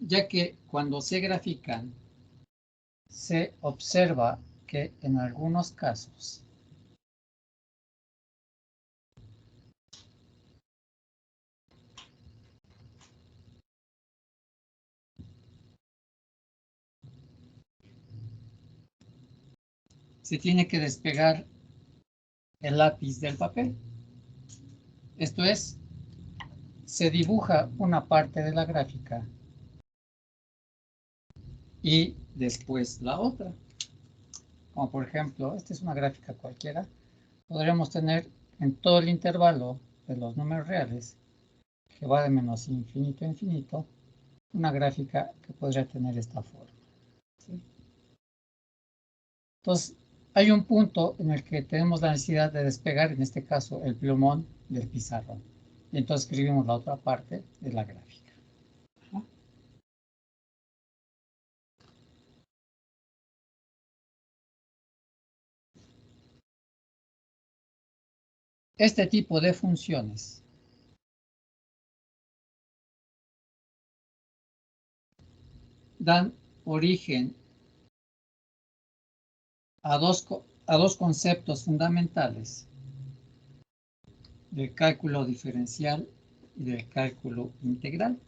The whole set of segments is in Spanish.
ya que cuando se grafican, se observa que en algunos casos se tiene que despegar el lápiz del papel. Esto es, se dibuja una parte de la gráfica y después la otra. Como por ejemplo, esta es una gráfica cualquiera. Podríamos tener en todo el intervalo de los números reales, que va de menos infinito a infinito, una gráfica que podría tener esta forma. ¿Sí? Entonces, hay un punto en el que tenemos la necesidad de despegar, en este caso, el plumón del pizarrón. Y entonces escribimos la otra parte de la gráfica. Este tipo de funciones dan origen a dos conceptos fundamentales del cálculo diferencial y del cálculo integral.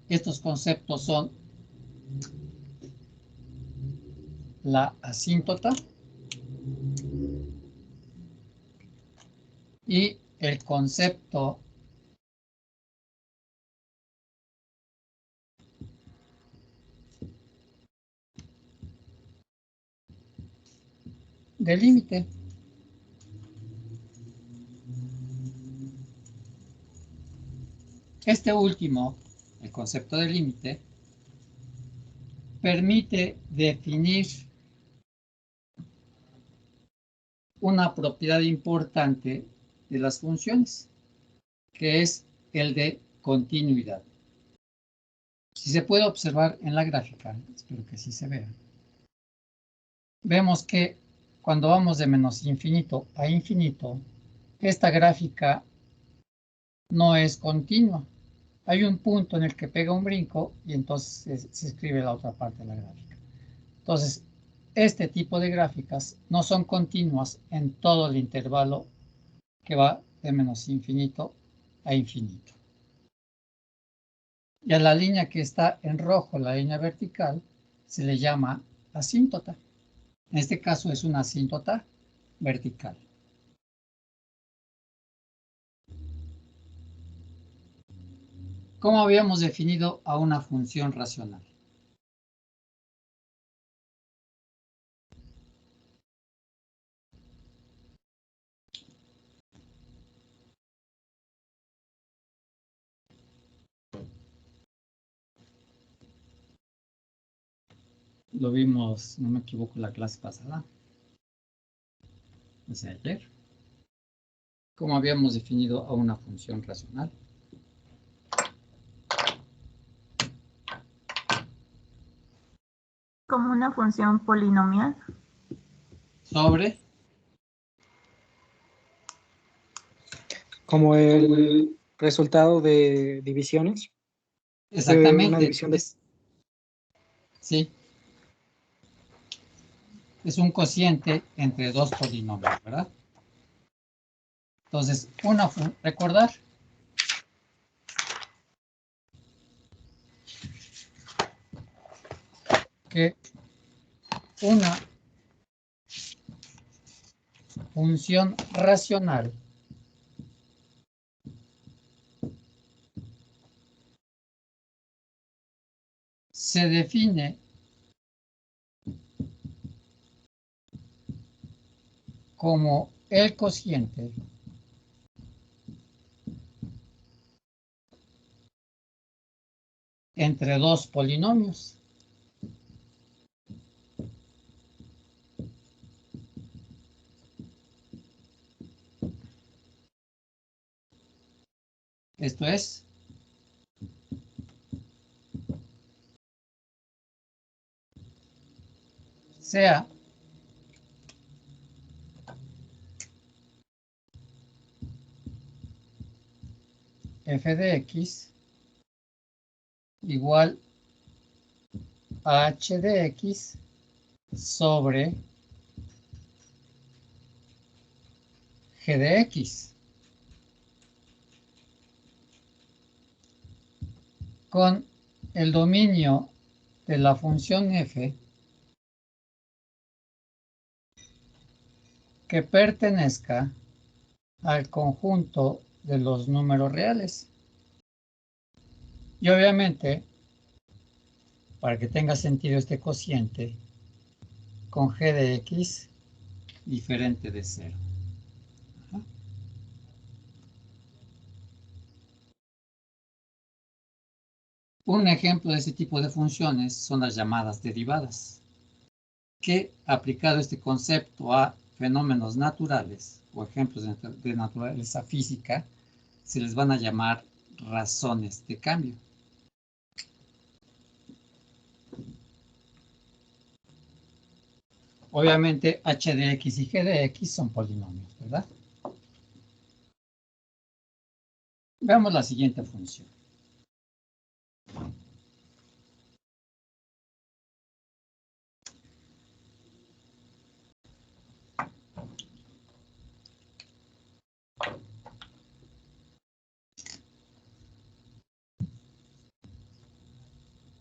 Estos conceptos son la asíntota y el concepto de límite. Este último, el concepto de límite, permite definir una propiedad importante de las funciones, que es el de continuidad. Si se puede observar en la gráfica, espero que sí se vea, vemos que cuando vamos de menos infinito a infinito, esta gráfica no es continua. Hay un punto en el que pega un brinco y entonces se escribe la otra parte de la gráfica. Entonces, este tipo de gráficas no son continuas en todo el intervalo que va de menos infinito a infinito. Y a la línea que está en rojo, la línea vertical, se le llama asíntota. En este caso es una asíntota vertical. ¿Cómo habíamos definido a una función racional? Lo vimos, no me equivoco, la clase pasada, o sea, ayer. ¿Cómo habíamos definido a una función racional? Como una función polinomial. Sobre. Como el resultado de divisiones. Exactamente. Una división de... Sí. Es un cociente entre dos polinomios, ¿verdad? Entonces, recordar que una función racional se define como el cociente entre dos polinomios. Esto es sea f de x igual a h de x sobre g de x, con el dominio de la función f que pertenezca al conjunto de los números reales. Y obviamente, para que tenga sentido este cociente, con g de x diferente de 0. Un ejemplo de este tipo de funciones son las llamadas derivadas, que aplicado este concepto a fenómenos naturales o ejemplos de naturaleza física, se les van a llamar razones de cambio. Obviamente h de x y g de x son polinomios, ¿verdad? Veamos la siguiente función.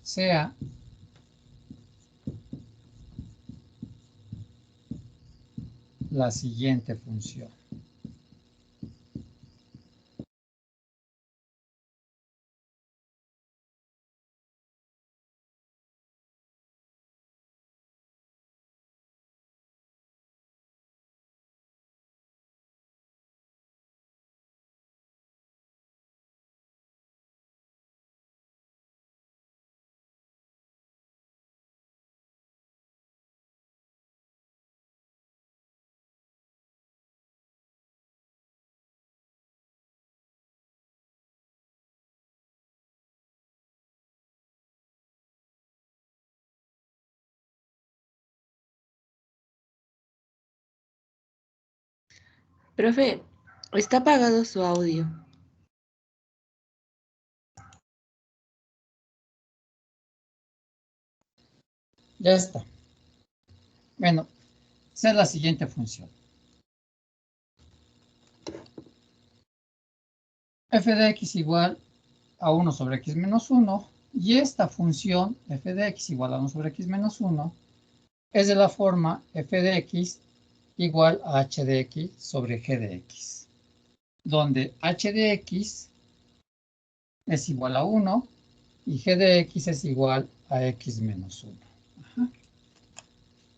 Sea la siguiente función. Profe, está apagado su audio. Ya está. Bueno, esa es la siguiente función. F de x igual a 1 sobre x menos 1, y esta función f de x igual a 1 sobre x menos 1 es de la forma f de x igual a h de x sobre g de x, donde h de x es igual a 1 y g de x es igual a x menos 1. Ajá.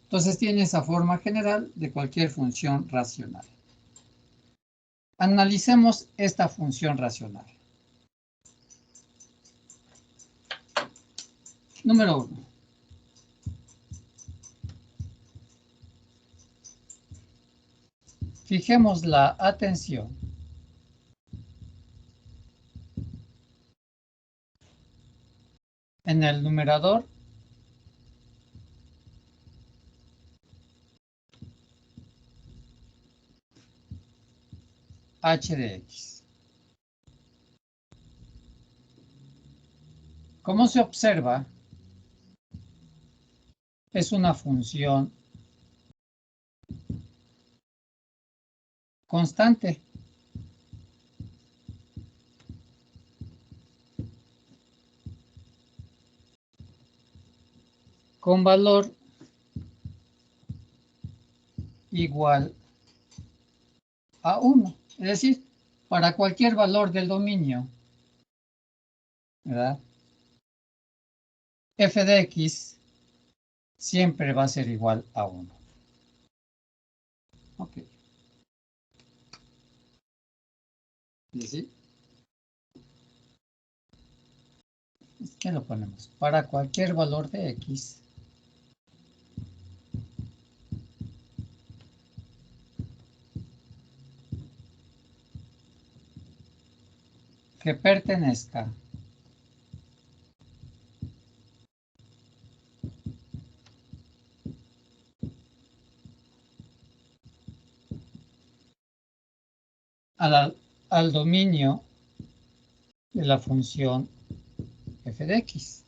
Entonces tiene esa forma general de cualquier función racional. Analicemos esta función racional. Número 1. Fijemos la atención en el numerador h de x. Como se observa, es una función constante. Con valor igual a 1. Es decir, para cualquier valor del dominio, ¿verdad? F de x siempre va a ser igual a 1. Ok. ¿Y así? ¿Qué lo ponemos? Para cualquier valor de x, que pertenezca al dominio de la función f de x.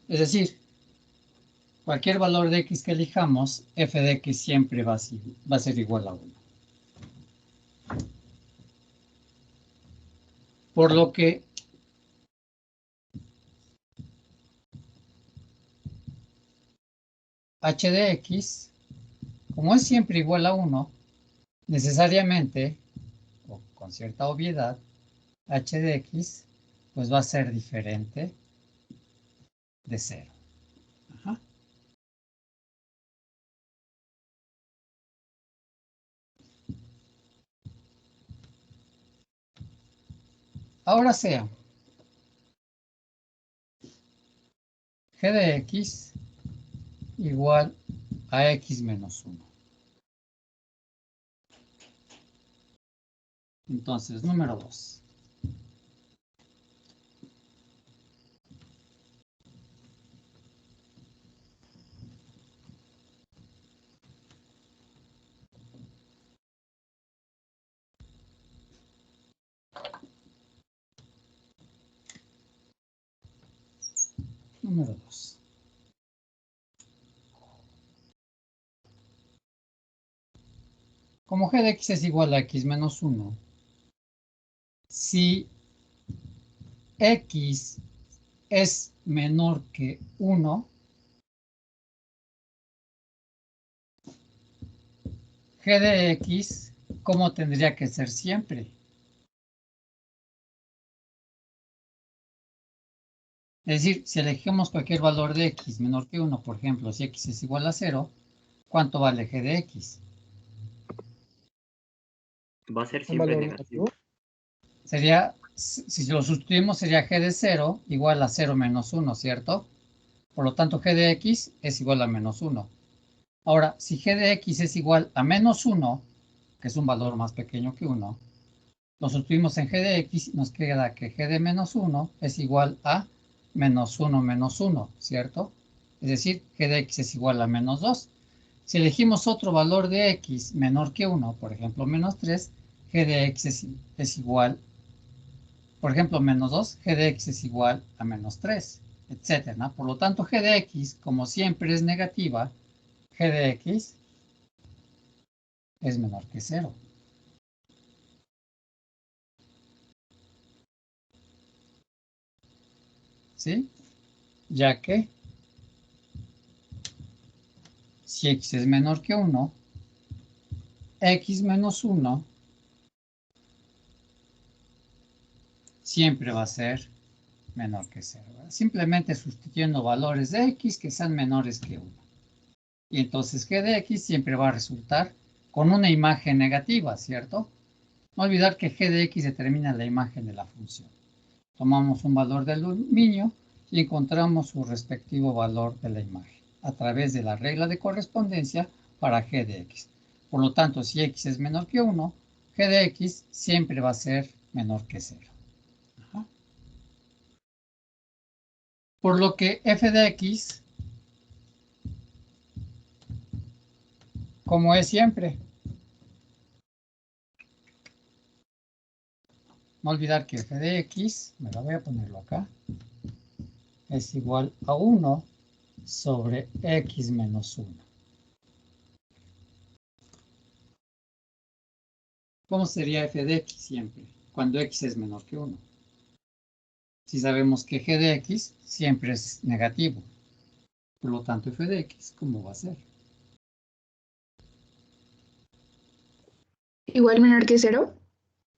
Es decir, cualquier valor de x que elijamos, f de x siempre va a ser igual a 1. Por lo que h de x, como es siempre igual a 1, necesariamente, o con cierta obviedad, h de x pues va a ser diferente de 0. Ajá. Ahora sea g de x igual a x menos 1. Entonces, número 2. Número 2. Como g de x es igual a x menos 1, si x es menor que 1, g de x, ¿cómo tendría que ser siempre? Es decir, si elegimos cualquier valor de x menor que 1, por ejemplo, si x es igual a 0, ¿cuánto vale g de x? Va a ser Un siempre valor negativo. negativo. Sería, si lo sustituimos, sería g de 0 igual a 0 menos 1, ¿cierto? Por lo tanto, g de x es igual a menos 1. Ahora, si g de x es igual a menos 1, que es un valor más pequeño que 1, lo sustituimos en g de x y nos queda que g de menos 1 es igual a menos 1 menos 1, ¿cierto? Es decir, g de x es igual a menos 2. Si elegimos otro valor de x menor que 1, por ejemplo, menos 3, g de x es igual, por ejemplo, menos 2, g de x es igual a menos 3, etc. Por lo tanto, g de x, como siempre es negativa, g de x es menor que 0. ¿Sí? Ya que si x es menor que 1, x menos 1 siempre va a ser menor que 0. Simplemente sustituyendo valores de x que sean menores que 1. Y entonces g de x siempre va a resultar con una imagen negativa, ¿cierto? No olvidar que g de x determina la imagen de la función. Tomamos un valor del dominio y encontramos su respectivo valor de la imagen a través de la regla de correspondencia para g de x. Por lo tanto, si x es menor que 1, g de x siempre va a ser menor que 0. Ajá. Por lo que f de x, como es siempre, no olvidar que f de x, me lo voy a ponerlo acá, es igual a 1 sobre x menos 1. ¿Cómo sería f de x siempre? Cuando x es menor que 1. Si sabemos que g de x siempre es negativo. Por lo tanto, f de x, ¿cómo va a ser? Igual menor que 0.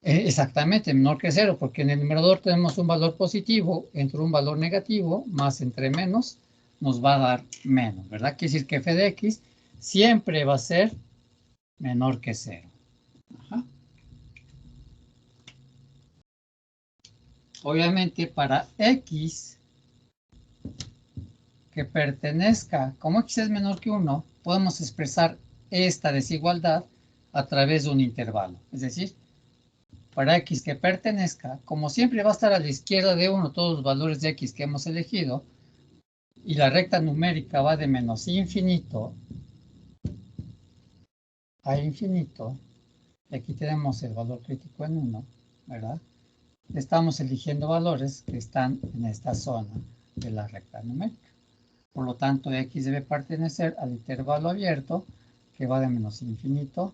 Exactamente, menor que 0, porque en el numerador tenemos un valor positivo entre un valor negativo, más entre menos, nos va a dar menos, ¿verdad? Quiere decir que f de x siempre va a ser menor que 0. Ajá. Obviamente, para x que pertenezca, como x es menor que 1, podemos expresar esta desigualdad a través de un intervalo. Es decir, para x que pertenezca, como siempre va a estar a la izquierda de 1 todos los valores de x que hemos elegido, y la recta numérica va de menos infinito a infinito, y aquí tenemos el valor crítico en 1, ¿verdad? Estamos eligiendo valores que están en esta zona de la recta numérica. Por lo tanto, x debe pertenecer al intervalo abierto que va de menos infinito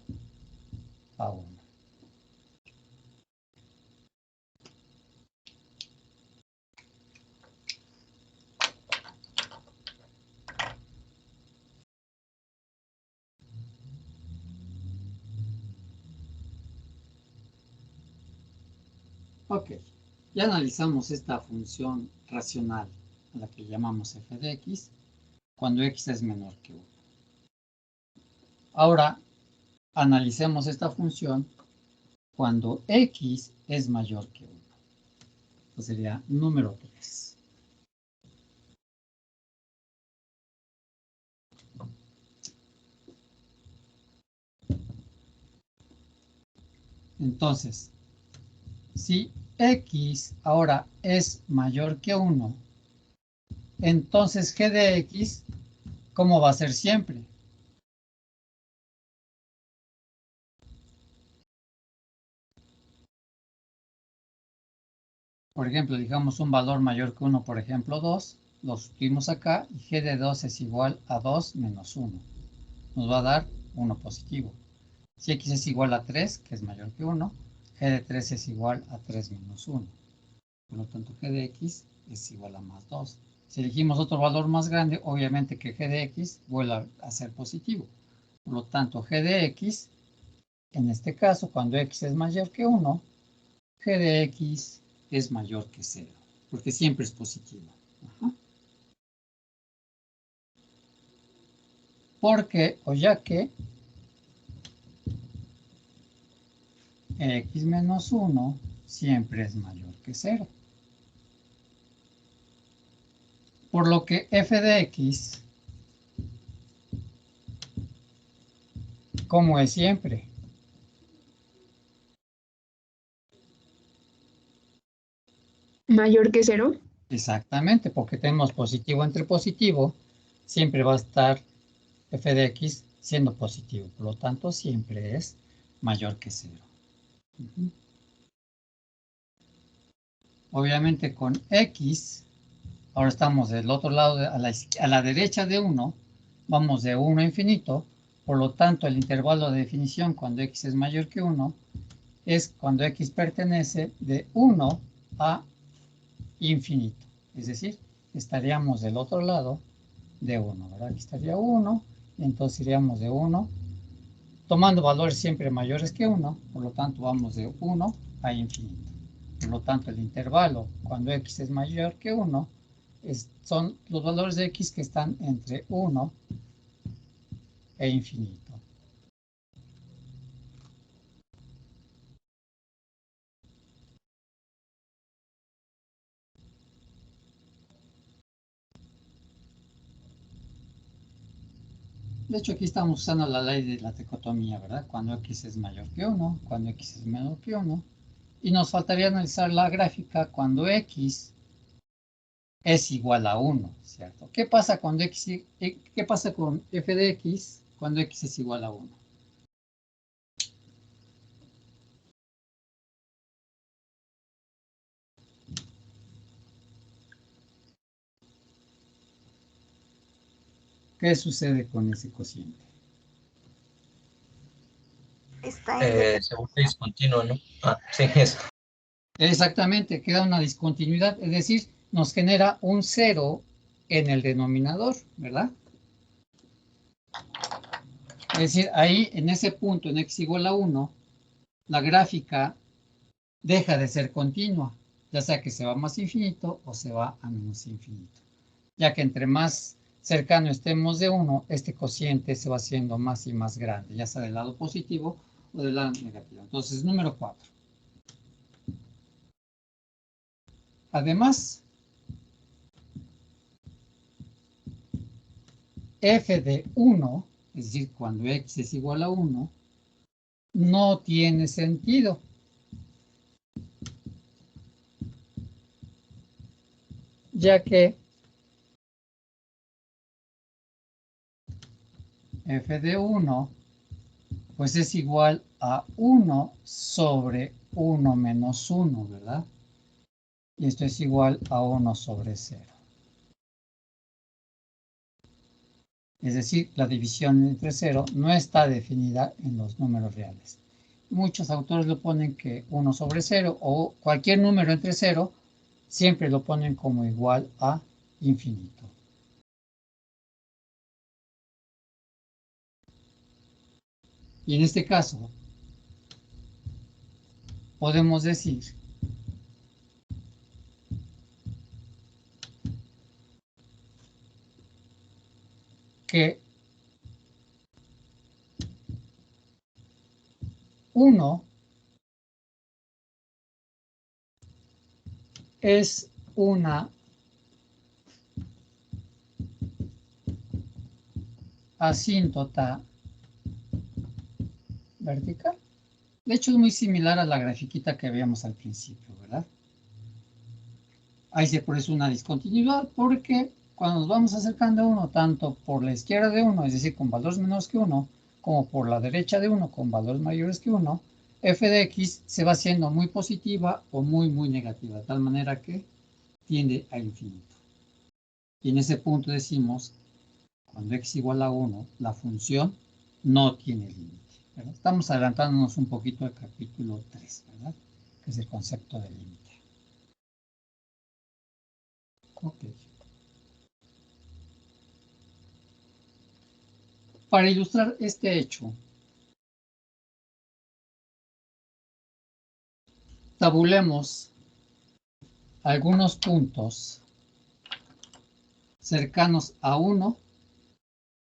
a 1. Ok, ya analizamos esta función racional a la que llamamos f de x cuando x es menor que 1. Ahora, analicemos esta función cuando x es mayor que 1. Esto sería número 3. Entonces, si x ahora es mayor que 1, entonces g de x, ¿cómo va a ser siempre? Por ejemplo, digamos un valor mayor que 1, por ejemplo 2, lo sustituimos acá y g de 2 es igual a 2 menos 1. Nos va a dar 1 positivo. Si x es igual a 3, que es mayor que 1, g de 3 es igual a 3 menos 1. Por lo tanto, g de x es igual a más 2. Si elegimos otro valor más grande, obviamente que g de x vuelve a ser positivo. Por lo tanto, g de x, en este caso, cuando x es mayor que 1, g de x es mayor que 0, porque siempre es positivo. Ajá. Porque, o ya que, x menos 1 siempre es mayor que 0. Por lo que f de x, como es siempre, ¿Mayor que 0? exactamente, porque tenemos positivo entre positivo, siempre va a estar f de x siendo positivo, por lo tanto siempre es mayor que 0. Obviamente con x, ahora estamos del otro lado, a la derecha de 1, vamos de 1 a infinito, por lo tanto el intervalo de definición cuando x es mayor que 1 es cuando x pertenece de 1 a infinito. Es decir, estaríamos del otro lado de 1, ¿verdad? Aquí estaría 1, y entonces iríamos de 1, tomando valores siempre mayores que 1, por lo tanto vamos de 1 a infinito. Por lo tanto, el intervalo cuando x es mayor que 1 son los valores de x que están entre 1 e infinito. De hecho, aquí estamos usando la ley de la tricotomía, ¿verdad? Cuando x es mayor que 1, cuando x es menor que 1. Y nos faltaría analizar la gráfica cuando x es igual a 1, ¿cierto? ¿Qué pasa cuando qué pasa con f de x cuando x es igual a 1? ¿Qué sucede con ese cociente? Está en Se vuelve discontinuo, ¿no? Ah, sí, eso. Exactamente, queda una discontinuidad, es decir, nos genera un 0 en el denominador, ¿verdad? Es decir, ahí en ese punto, en x igual a 1, la gráfica deja de ser continua, ya sea que se va a más infinito o se va a menos infinito, ya que entre más cercano estemos de 1, este cociente se va haciendo más y más grande, ya sea del lado positivo o del lado negativo. Entonces, número 4. Además, f de 1, es decir, cuando x es igual a 1, no tiene sentido. Ya que f de 1 pues es igual a 1 sobre 1 menos 1, ¿verdad? Y esto es igual a 1 sobre 0. Es decir, la división entre 0 no está definida en los números reales. Muchos autores lo ponen que 1 sobre 0 o cualquier número entre 0 siempre lo ponen como igual a infinito. Y en este caso, podemos decir que 1 es una asíntota vertical. De hecho, es muy similar a la grafiquita que veíamos al principio, ¿verdad? Ahí se produce una discontinuidad porque cuando nos vamos acercando a 1, tanto por la izquierda de 1, es decir, con valores menores que 1, como por la derecha de 1, con valores mayores que 1, f de x se va haciendo muy positiva o muy negativa, de tal manera que tiende a infinito. Y en ese punto decimos, cuando x igual a 1, la función no tiene límite. ¿Verdad? Estamos adelantándonos un poquito al capítulo 3, ¿verdad? Que es el concepto de límite. Ok. Para ilustrar este hecho, tabulemos algunos puntos cercanos a 1,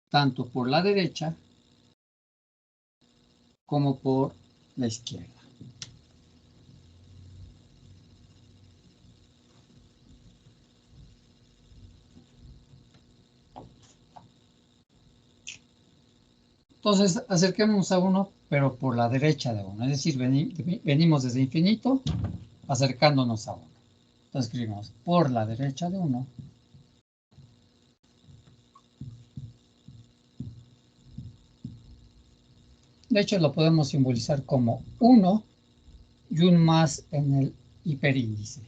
tanto por la derecha como por la izquierda. Entonces, acerquémonos a 1, pero por la derecha de 1. Es decir, venimos desde infinito acercándonos a 1. Entonces escribimos por la derecha de 1. De hecho, lo podemos simbolizar como 1 y un más en el hiperíndice.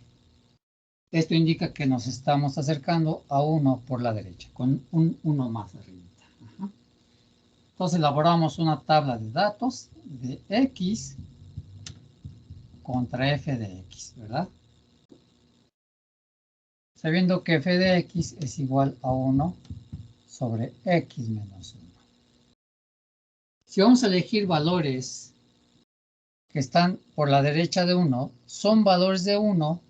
Esto indica que nos estamos acercando a 1 por la derecha, con un 1 más arriba. Entonces elaboramos una tabla de datos de x contra f de x, ¿verdad? Sabiendo que f de x es igual a 1 sobre x menos 1. Si vamos a elegir valores que están por la derecha de 1, son valores de 1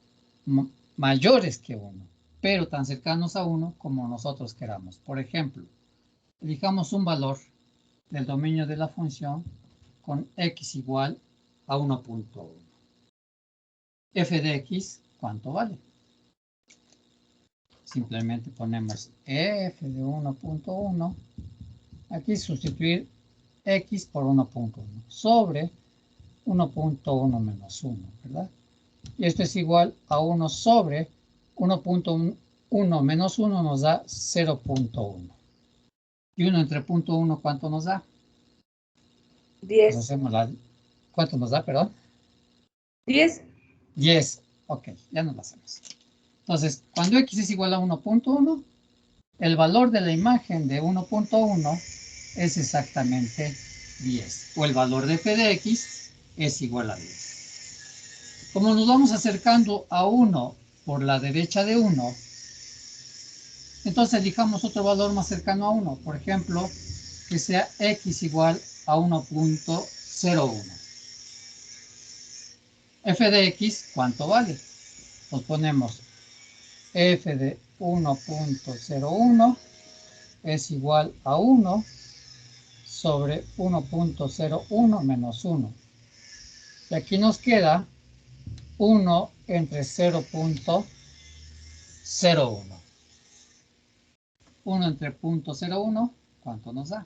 mayores que 1, pero tan cercanos a 1 como nosotros queramos. Por ejemplo, elijamos un valor del dominio de la función con x igual a 1.1. F de x, ¿cuánto vale? Simplemente ponemos f de 1.1. Aquí sustituir x por 1.1 sobre 1.1 menos 1, ¿verdad? Y esto es igual a 1 sobre 1.1 menos 1 nos da 0.1. Y 1 entre 0.1, ¿cuánto nos da? 10. Pues ¿cuánto nos da, perdón? 10. 10. Ok, ya nos lo hacemos. Entonces, cuando x es igual a 1.1, el valor de la imagen de 1.1 es exactamente 10. O el valor de f de x es igual a 10. Como nos vamos acercando a 1 por la derecha de 1, entonces elijamos otro valor más cercano a 1. Por ejemplo, que sea x igual a 1.01. F de x, ¿cuánto vale? Pues ponemos f de 1.01 es igual a 1 sobre 1.01 menos 1. Y aquí nos queda 1 entre 0.01. 1 entre 0.01, ¿cuánto nos da?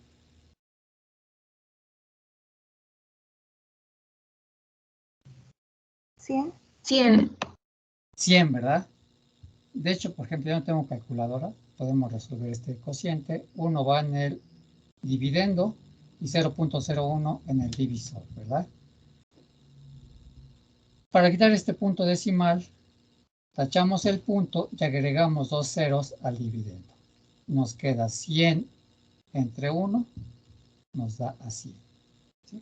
100. 100. 100, ¿verdad? De hecho, por ejemplo, yo no tengo calculadora. Podemos resolver este cociente. 1 va en el dividendo y 0.01 en el divisor, ¿verdad? Para quitar este punto decimal, tachamos el punto y agregamos 2 ceros al dividendo. Nos queda 100 entre 1, nos da así. ¿Sí?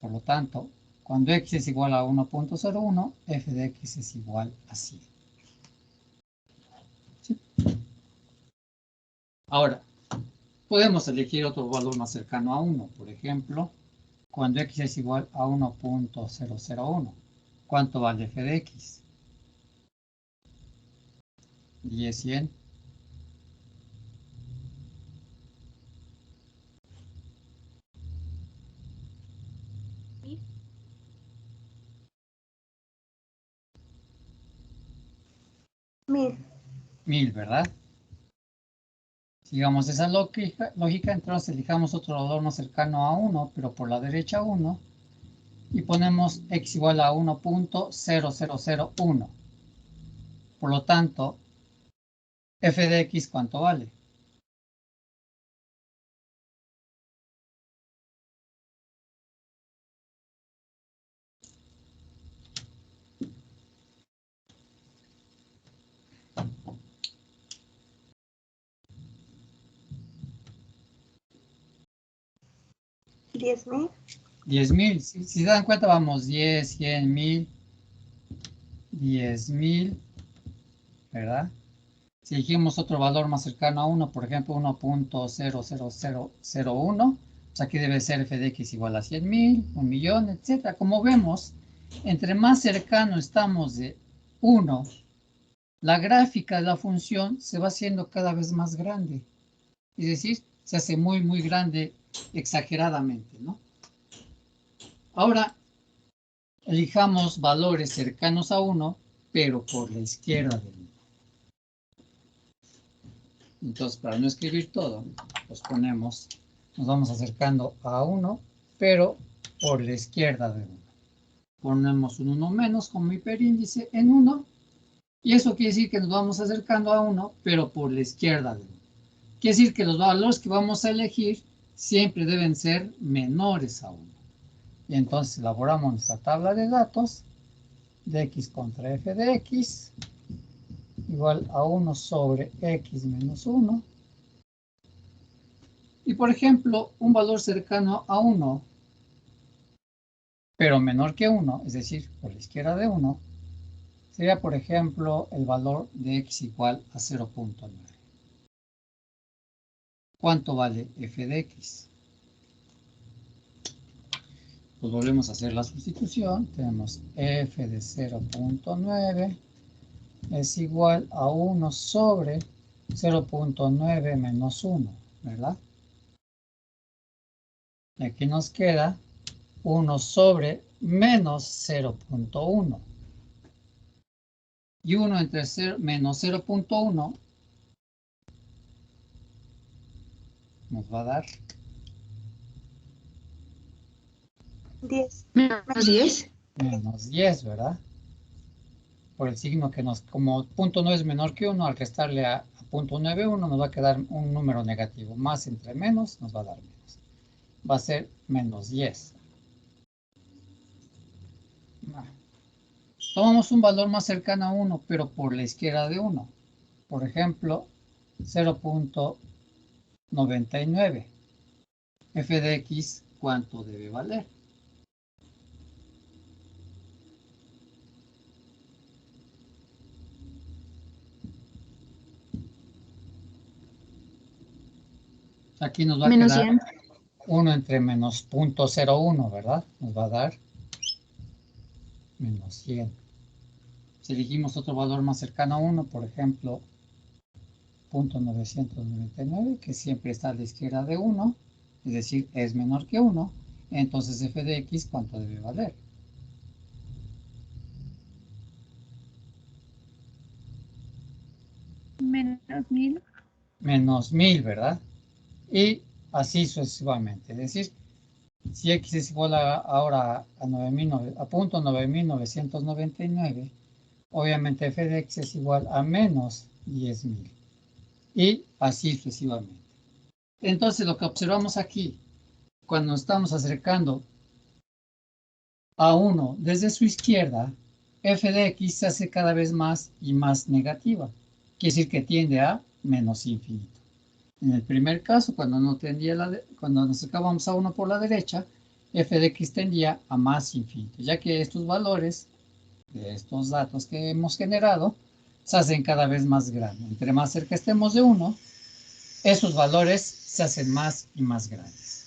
Por lo tanto, cuando x es igual a 1.01, f de x es igual a 100. ¿Sí? Ahora, podemos elegir otro valor más cercano a 1. Por ejemplo, cuando x es igual a 1.001, ¿cuánto vale f de x? 10, 100. Mil. 1000, ¿verdad? Sigamos esa lógica, entonces elijamos otro valor más cercano a 1, pero por la derecha 1, y ponemos x igual a 1.0001. Por lo tanto, f de x, ¿cuánto vale? $10,000. 10.000. Si se dan cuenta, vamos 10, 100, 1000, 10.000, ¿verdad? Si elegimos otro valor más cercano a 1, por ejemplo 1.00001, pues aquí debe ser f de x igual a 100.000, 1.000.000, etc. Como vemos, entre más cercano estamos de 1, la gráfica de la función se va haciendo cada vez más grande. Es decir, se hace muy, muy grande exageradamente, ¿no? Ahora, elijamos valores cercanos a 1, pero por la izquierda del 1. Entonces, para no escribir todo, pues ponemos, nos vamos acercando a 1, pero por la izquierda de 1. Ponemos un 1 menos como hiperíndice en 1, y eso quiere decir que nos vamos acercando a 1, pero por la izquierda de 1. Quiere decir que los valores que vamos a elegir siempre deben ser menores a 1. Y entonces elaboramos nuestra tabla de datos de x contra f de x igual a 1 sobre x menos 1. Y por ejemplo, un valor cercano a 1, pero menor que 1, es decir, por la izquierda de 1, sería por ejemplo el valor de x igual a 0.9. ¿Cuánto vale f de x? Pues volvemos a hacer la sustitución. Tenemos f de 0.9 es igual a 1 sobre 0.9 menos 1, ¿verdad? Y aquí nos queda 1 sobre menos 0.1. Y 1 entre 0, menos 0.1 nos va a dar 10. Menos 10. menos 10, ¿verdad? Por el signo que nos, como punto no es menor que 1, al restarle a punto 91 nos va a quedar un número negativo. Más entre menos nos va a dar menos. Va a ser menos 10. Tomamos un valor más cercano a 1, pero por la izquierda de 1. Por ejemplo, 0.99. F de x, ¿cuánto debe valer? Aquí nos va a Menos quedar 100. 1 entre menos 0.01, ¿verdad? Nos va a dar menos 100. Si elegimos otro valor más cercano a 1, por ejemplo, 0.999, que siempre está a la izquierda de 1, es decir, es menor que 1, entonces f de x, ¿cuánto debe valer? Menos 1000. Menos 1000, ¿verdad? Y así sucesivamente. Es decir, si x es igual ahora a 0.9999, obviamente f de x es igual a menos 10.000. Y así sucesivamente. Entonces lo que observamos aquí, cuando nos estamos acercando A1 desde su izquierda, f de x se hace cada vez más y más negativa. Quiere decir que tiende a menos infinito. En el primer caso, cuando cuando nos acercábamos a 1 por la derecha, f de x tendía a más infinito, ya que estos valores de estos datos que hemos generado se hacen cada vez más grandes. Entre más cerca estemos de 1, esos valores se hacen más y más grandes.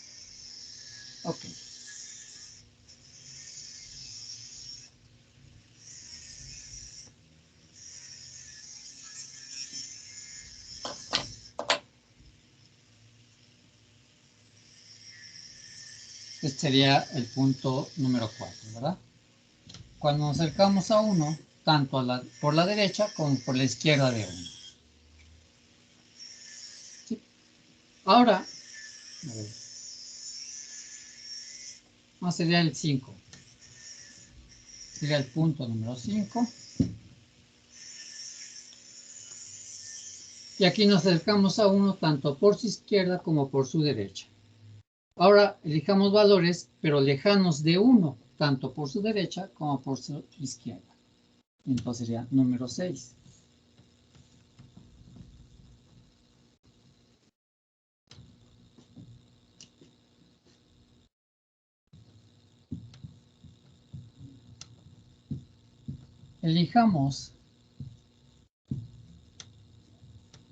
Ok. Este sería el punto número 4, ¿verdad? Cuando nos acercamos a 1, tanto por la derecha como por la izquierda de 1. ¿Sí? Ahora, a ver, no, sería el 5. Sería el punto número 5. Y aquí nos acercamos a 1 tanto por su izquierda como por su derecha. Ahora elijamos valores, pero lejanos de 1, tanto por su derecha como por su izquierda. Entonces sería número 6. Elijamos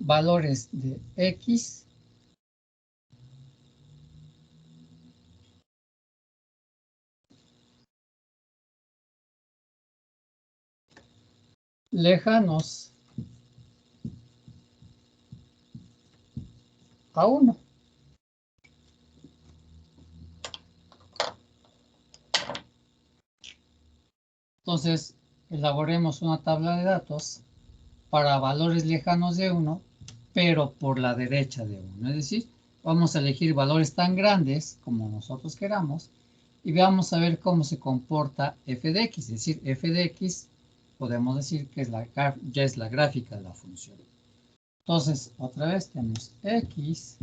valores de x lejanos a 1. Entonces, elaboremos una tabla de datos para valores lejanos de 1, pero por la derecha de 1. Es decir, vamos a elegir valores tan grandes como nosotros queramos y vamos a ver cómo se comporta f de x. Es decir, f de x podemos decir que ya es la gráfica de la función. Entonces, otra vez tenemos x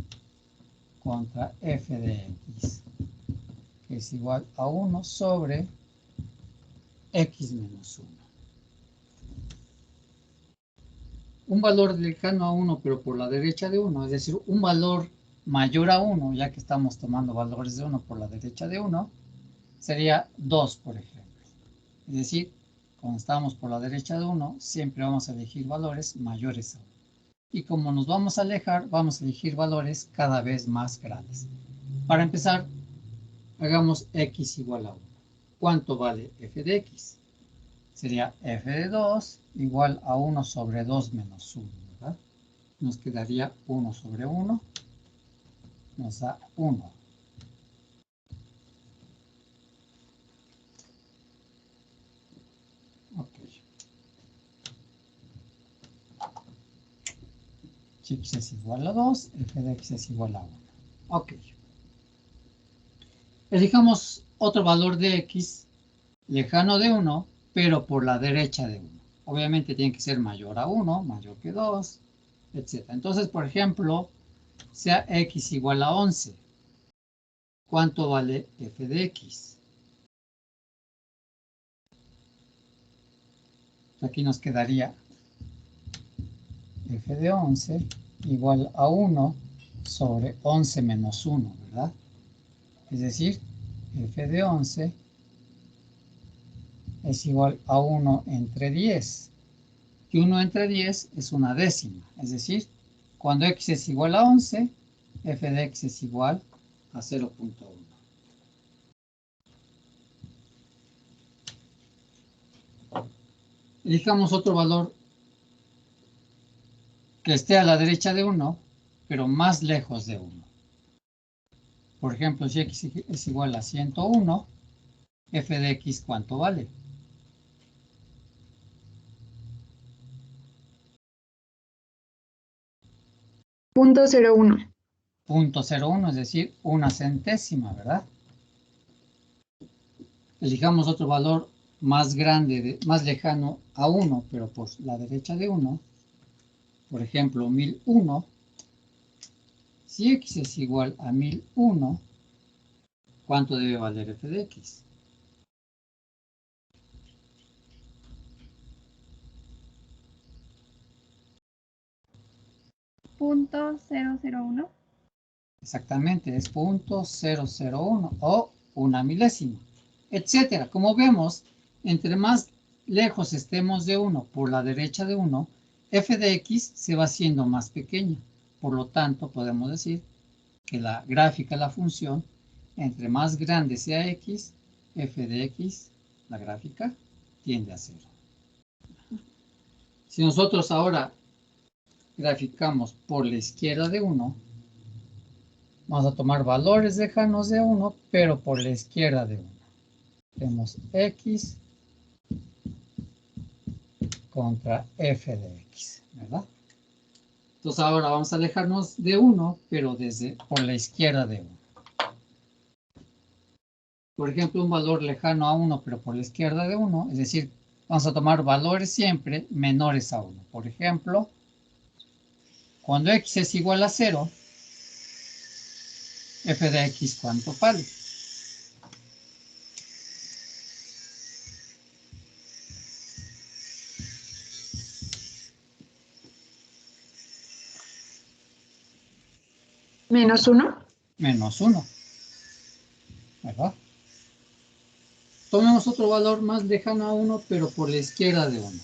contra f de x, que es igual a 1 sobre x menos 1. Un valor lejano a 1, pero por la derecha de 1, es decir, un valor mayor a 1, ya que estamos tomando valores de 1 por la derecha de 1, sería 2, por ejemplo. Es decir, cuando estamos por la derecha de 1, siempre vamos a elegir valores mayores a 1. Y como nos vamos a alejar, vamos a elegir valores cada vez más grandes. Para empezar, hagamos x igual a 1. ¿Cuánto vale f de x? Sería f de 2 igual a 1 sobre 2 menos 1, ¿verdad? Nos quedaría 1 sobre 1, nos da 1. Ok. Si x es igual a 2, f de x es igual a 1. Ok. Elijamos otro valor de x lejano de 1, pero por la derecha de 1. Obviamente tiene que ser mayor a 1, mayor que 2, etc. Entonces, por ejemplo, sea x igual a 11. ¿Cuánto vale f de x? Aquí nos quedaría f de 11 igual a 1 sobre 11 menos 1, ¿verdad? Es decir, f de 11 es igual a 1 entre 10. Y 1 entre 10 es una décima. Es decir, cuando x es igual a 11, f de x es igual a 0.1. Elijamos otro valor que esté a la derecha de 1, pero más lejos de 1. Por ejemplo, si x es igual a 101, f de x, ¿cuánto vale? Punto 01. 0.01, es decir, una centésima, ¿verdad? Elijamos otro valor más grande, más lejano a 1, pero por la derecha de 1. Por ejemplo, 1001. Si x es igual a 1001, ¿cuánto debe valer f de x? .001. Exactamente, es 0.001 o una milésima, etcétera. Como vemos, entre más lejos estemos de 1 por la derecha de 1, f de x se va haciendo más pequeña. Por lo tanto, podemos decir que la gráfica de la función, entre más grande sea x, f de x, la gráfica, tiende a 0. Si nosotros ahora graficamos por la izquierda de 1, vamos a tomar valores lejanos de 1, pero por la izquierda de 1. Tenemos x contra f de x, ¿verdad? Entonces ahora vamos a alejarnos de 1, pero por la izquierda de 1. Por ejemplo, un valor lejano a 1, pero por la izquierda de 1, es decir, vamos a tomar valores siempre menores a 1. Por ejemplo, cuando x es igual a 0, f de x, ¿cuánto vale? Menos 1. Menos 1, ¿verdad? Tomemos otro valor más lejano a 1, pero por la izquierda de 1.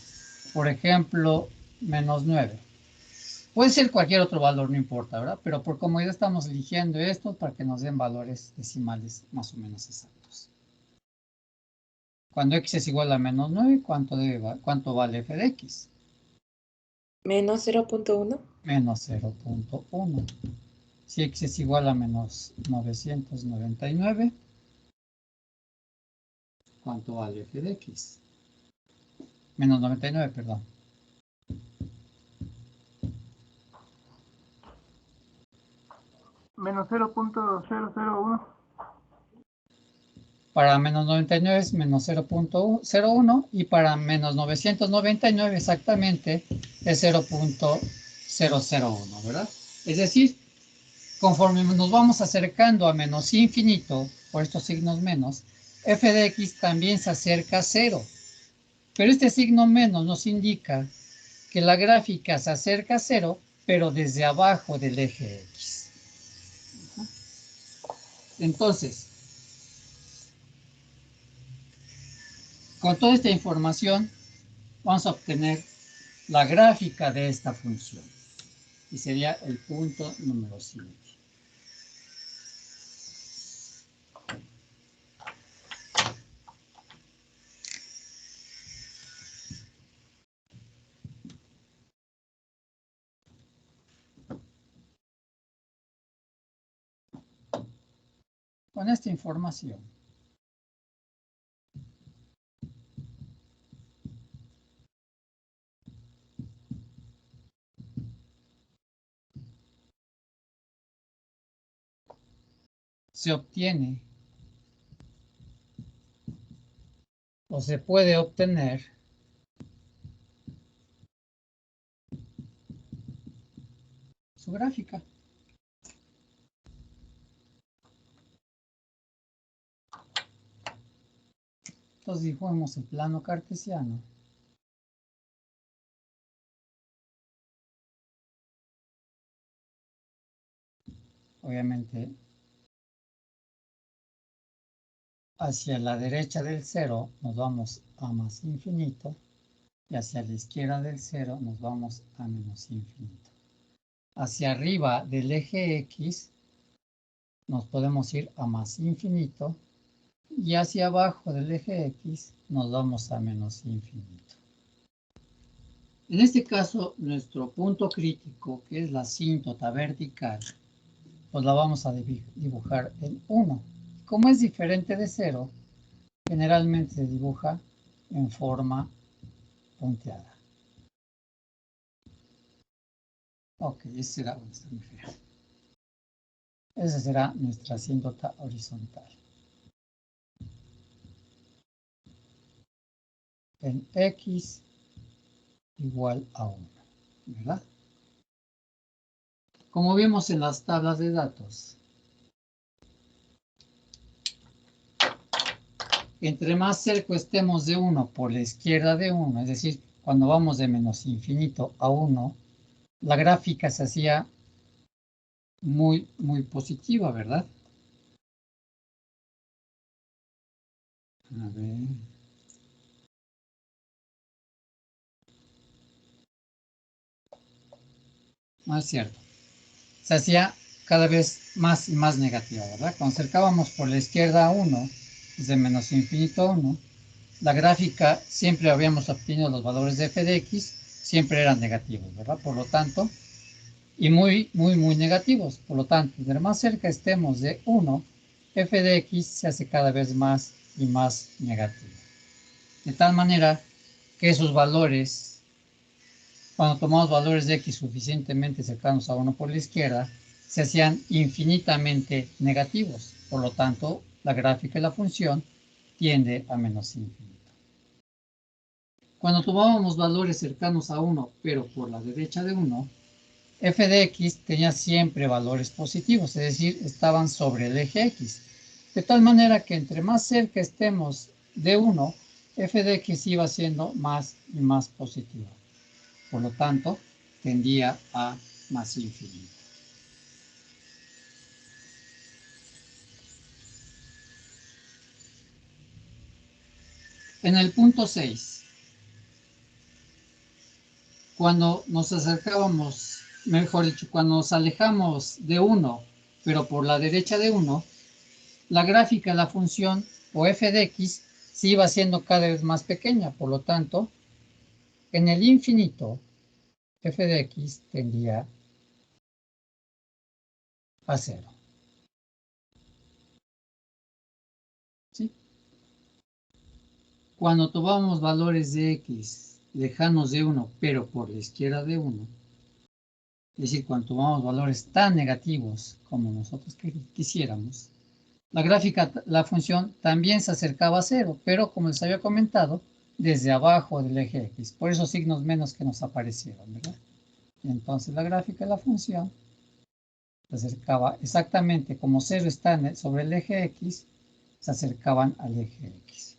Por ejemplo, menos 9. Puede ser cualquier otro valor, no importa, ¿verdad? Pero por comodidad estamos eligiendo estos para que nos den valores decimales más o menos exactos. Cuando x es igual a menos 9, ¿cuánto vale f de x? Menos 0.1. Menos 0.1. Si x es igual a menos 999, ¿cuánto vale f de x? Menos 99, perdón. Menos 0.001. Para menos 99 es menos 0.01 y para menos 999 exactamente es 0.001, ¿verdad? Es decir, conforme nos vamos acercando a menos infinito, por estos signos menos, f de x también se acerca a 0. Pero este signo menos nos indica que la gráfica se acerca a 0, pero desde abajo del eje x. Entonces, con toda esta información, vamos a obtener la gráfica de esta función. Y sería el punto número 7. Con esta información, se obtiene o se puede obtener su gráfica. Entonces dibujamos el plano cartesiano. Obviamente, hacia la derecha del 0 nos vamos a más infinito y hacia la izquierda del 0 nos vamos a menos infinito. Hacia arriba del eje X nos podemos ir a más infinito y hacia abajo del eje X nos vamos a menos infinito. En este caso, nuestro punto crítico, que es la asíntota vertical, pues la vamos a dibujar en 1. Como es diferente de 0, generalmente se dibuja en forma punteada. Ok, esa será nuestra asíntota horizontal. En X igual a 1, ¿verdad? Como vimos en las tablas de datos, entre más cerca estemos de 1 por la izquierda de 1, es decir, cuando vamos de menos infinito a 1, la gráfica se hacía muy, muy positiva, ¿verdad? A ver. No es cierto. Se hacía cada vez más y más negativa, ¿verdad? Cuando acercábamos por la izquierda a 1, desde menos infinito a 1, la gráfica siempre habíamos obtenido los valores de f de x, siempre eran negativos, ¿verdad? Por lo tanto, y muy, muy, muy negativos. Por lo tanto, entre más cerca estemos de 1, f de x se hace cada vez más y más negativo. De tal manera que esos valores, cuando tomamos valores de x suficientemente cercanos a 1 por la izquierda, se hacían infinitamente negativos. Por lo tanto, la gráfica de la función tiende a menos infinito. Cuando tomábamos valores cercanos a 1, pero por la derecha de 1, f de x tenía siempre valores positivos, es decir, estaban sobre el eje x. De tal manera que entre más cerca estemos de 1, f de x iba siendo más y más positiva. Por lo tanto, tendía a más infinito. En el punto 6, cuando nos acercábamos, mejor dicho, cuando nos alejamos de 1, pero por la derecha de 1, la gráfica de la función o f de x se iba haciendo cada vez más pequeña. Por lo tanto, en el infinito, f de x tendía a 0. ¿Sí? Cuando tomamos valores de x lejanos de 1, pero por la izquierda de 1, es decir, cuando tomamos valores tan negativos como nosotros quisiéramos, la gráfica, la función también se acercaba a 0, pero como les había comentado, desde abajo del eje x. Por esos signos menos que nos aparecieron, ¿verdad? Entonces la gráfica de la función se acercaba exactamente como 0 está sobre el eje x, se acercaban al eje x.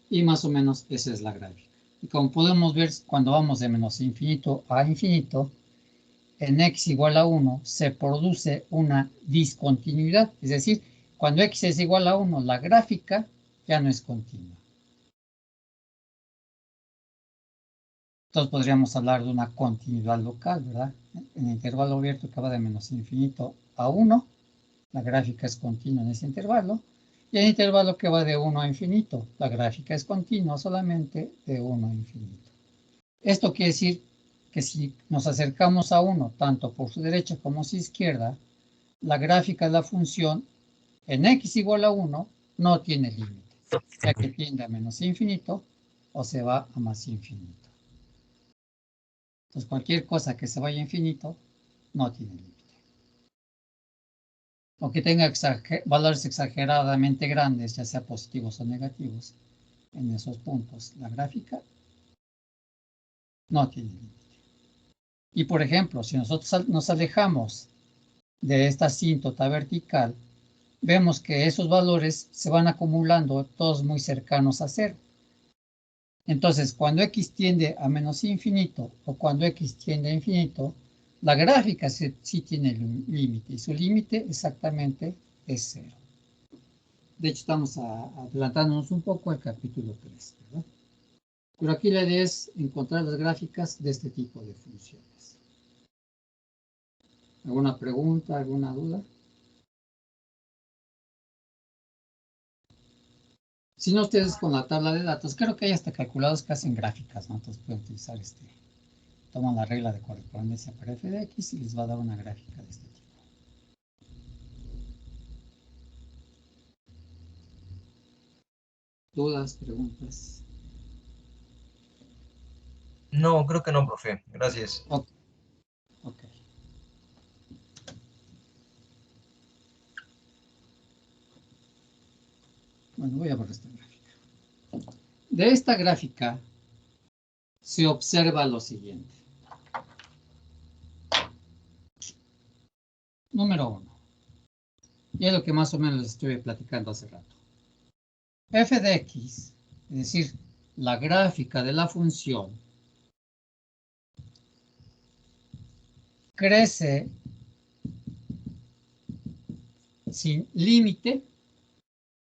Y más o menos esa es la gráfica. Y como podemos ver, cuando vamos de menos infinito a infinito, en x igual a 1 se produce una discontinuidad. Es decir, cuando x es igual a 1, la gráfica ya no es continua. Entonces podríamos hablar de una continuidad local, ¿verdad? En el intervalo abierto que va de menos infinito a 1, la gráfica es continua en ese intervalo. Y el intervalo que va de 1 a infinito, la gráfica es continua solamente de 1 a infinito. Esto quiere decir que si nos acercamos a 1, tanto por su derecha como su izquierda, la gráfica de la función en x igual a 1 no tiene límite, ya que tiende a menos infinito o se va a más infinito. Entonces cualquier cosa que se vaya a infinito no tiene límite. O que tenga valores exageradamente grandes, ya sea positivos o negativos, en esos puntos, la gráfica no tiene límite. Y por ejemplo, si nosotros nos alejamos de esta asíntota vertical, vemos que esos valores se van acumulando todos muy cercanos a 0. Entonces, cuando x tiende a menos infinito o cuando x tiende a infinito, la gráfica sí tiene límite y su límite exactamente es 0. De hecho, estamos adelantándonos un poco al capítulo 3, ¿verdad? Pero aquí la idea es encontrar las gráficas de este tipo de funciones. ¿Alguna pregunta, alguna duda? Si no, ustedes con la tabla de datos, creo que hay hasta calculados que hacen gráficas, ¿no? Entonces pueden utilizar toman la regla de correspondencia para f de x y les va a dar una gráfica de este tipo. ¿Dudas, preguntas? No, creo que no, profe. Gracias. Ok. Bueno, voy a ver esta gráfica. De esta gráfica se observa lo siguiente. Número 1. Y es lo que más o menos les estuve platicando hace rato. f de x, es decir, la gráfica de la función, crece sin límite,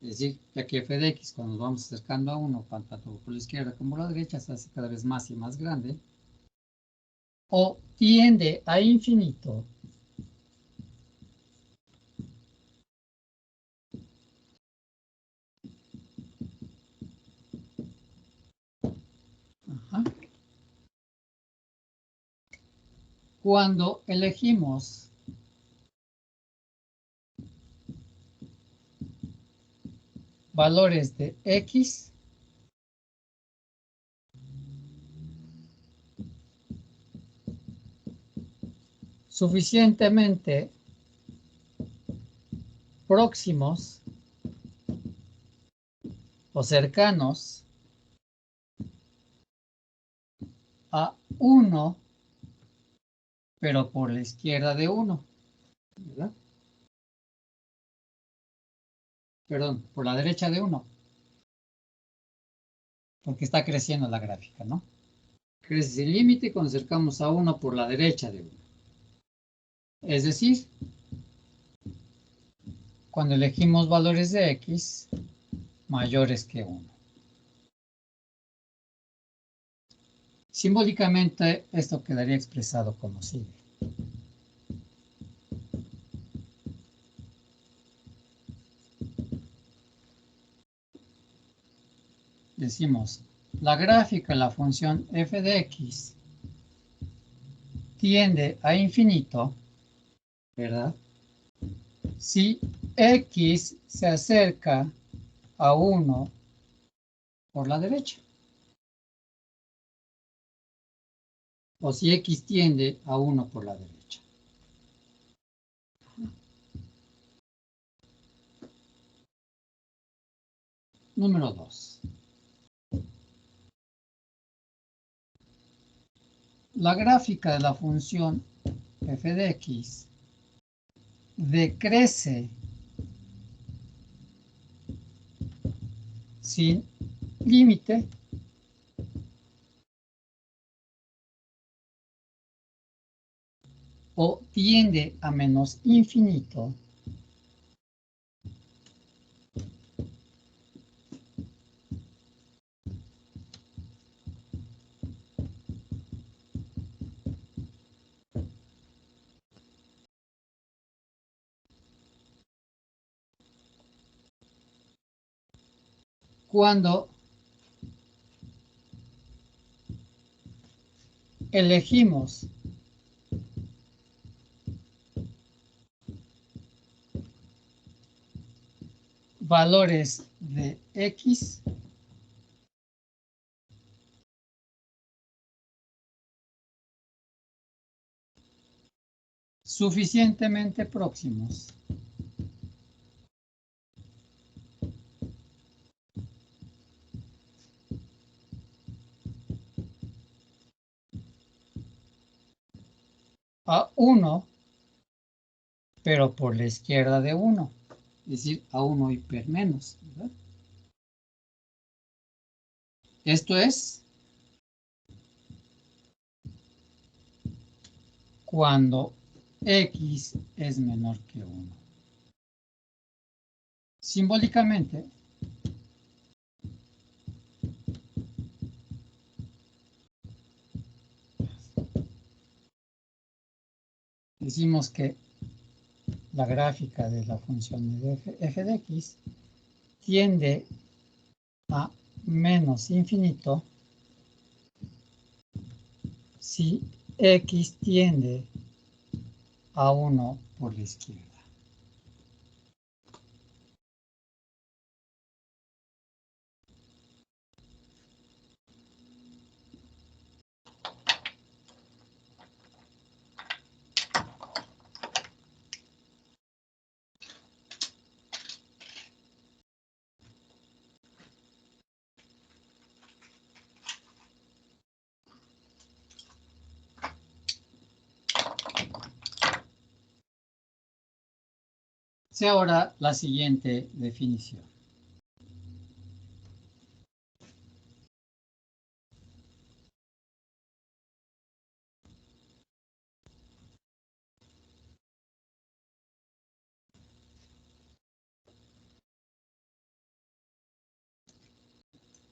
es decir, ya que f de x, cuando nos vamos acercando a 1, tanto por la izquierda como por la derecha, se hace cada vez más y más grande, o tiende a infinito, cuando elegimos valores de x suficientemente próximos o cercanos a 1, pero por la izquierda de 1, ¿verdad? Perdón, por la derecha de 1, porque está creciendo la gráfica, ¿no? Crece sin límite cuando acercamos a 1 por la derecha de 1. Es decir, cuando elegimos valores de x mayores que 1. Simbólicamente, esto quedaría expresado como sigue. Decimos, la gráfica de la función f de x tiende a infinito, ¿verdad? Si x se acerca a 1 por la derecha. O si x tiende a 1 por la derecha. Número 2. La gráfica de la función f de x decrece sin límite o tiende a menos infinito cuando elegimos valores de x suficientemente próximos a 1, pero por la izquierda de 1, es decir, a 1 hiper menos, ¿verdad? Esto es cuando x es menor que 1. Simbólicamente, decimos que la gráfica de la función de f de x tiende a menos infinito si x tiende a 1 por la izquierda. Sea ahora la siguiente definición.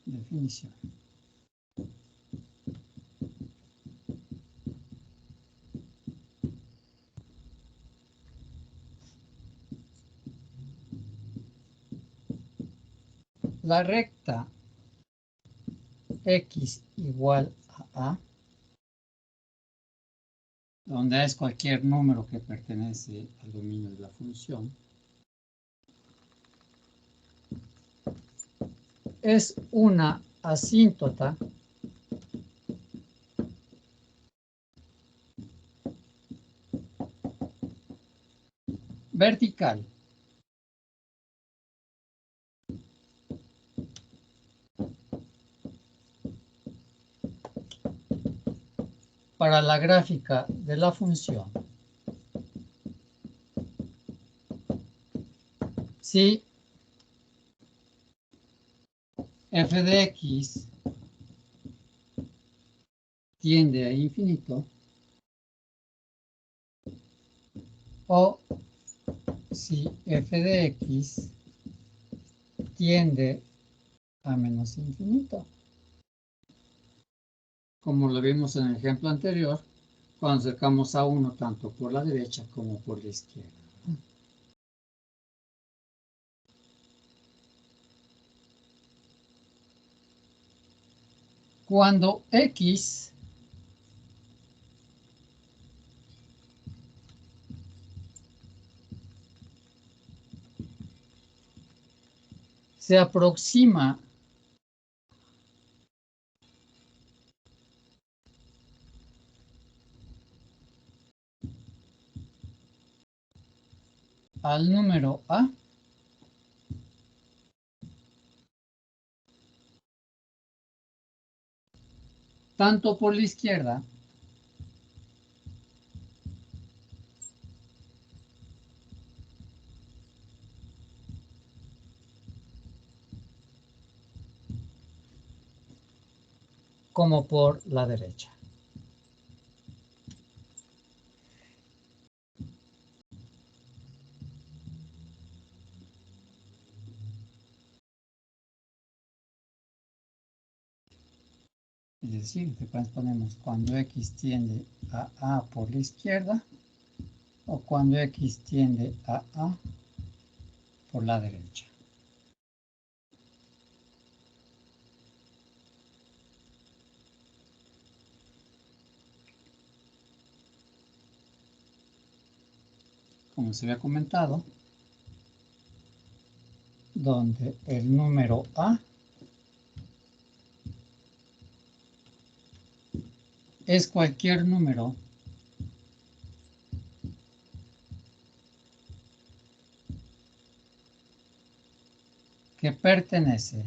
Definición. La recta x igual a A, donde A es cualquier número que pertenece al dominio de la función, es una asíntota vertical para la gráfica de la función si f de x tiende a infinito o si f de x tiende a menos infinito. Como lo vimos en el ejemplo anterior, cuando acercamos a 1 tanto por la derecha como por la izquierda. Cuando x se aproxima al número A, tanto por la izquierda como por la derecha. Es decir, que ponemos cuando x tiende a A por la izquierda o cuando x tiende a A por la derecha. Como se había comentado, donde el número A es cualquier número que pertenece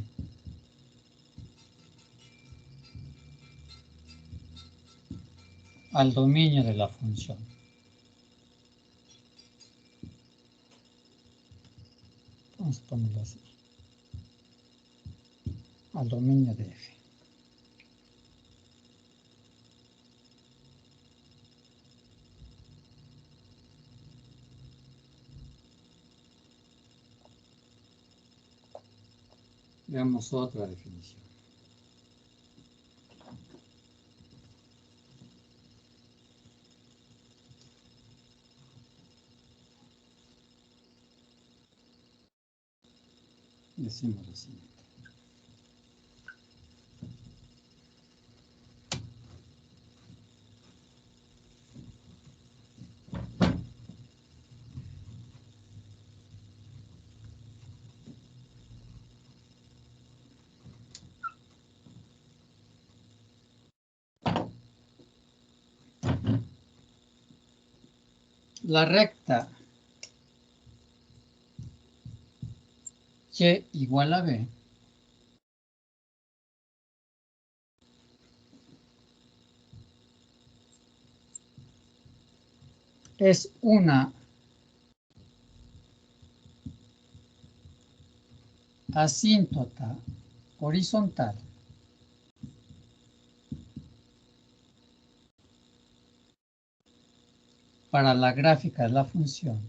al dominio de la función. Vamos a ponerlo así. Al dominio de f. Veamos otra definición. Decimos lo siguiente. La recta y igual a b es una asíntota horizontal para la gráfica de la función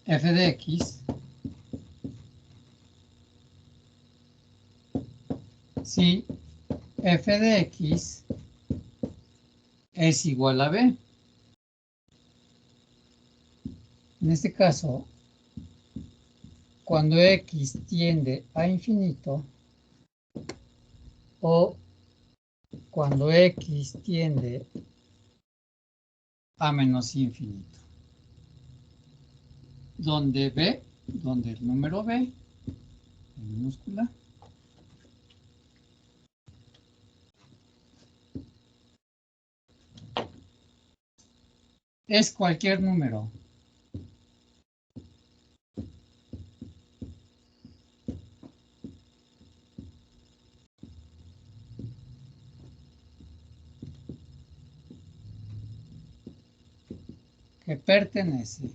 f de x si f de x es igual a b. En este caso, cuando x tiende a infinito o cuando x tiende a menos infinito, donde b, donde el número b, en minúscula, es cualquier número que pertenece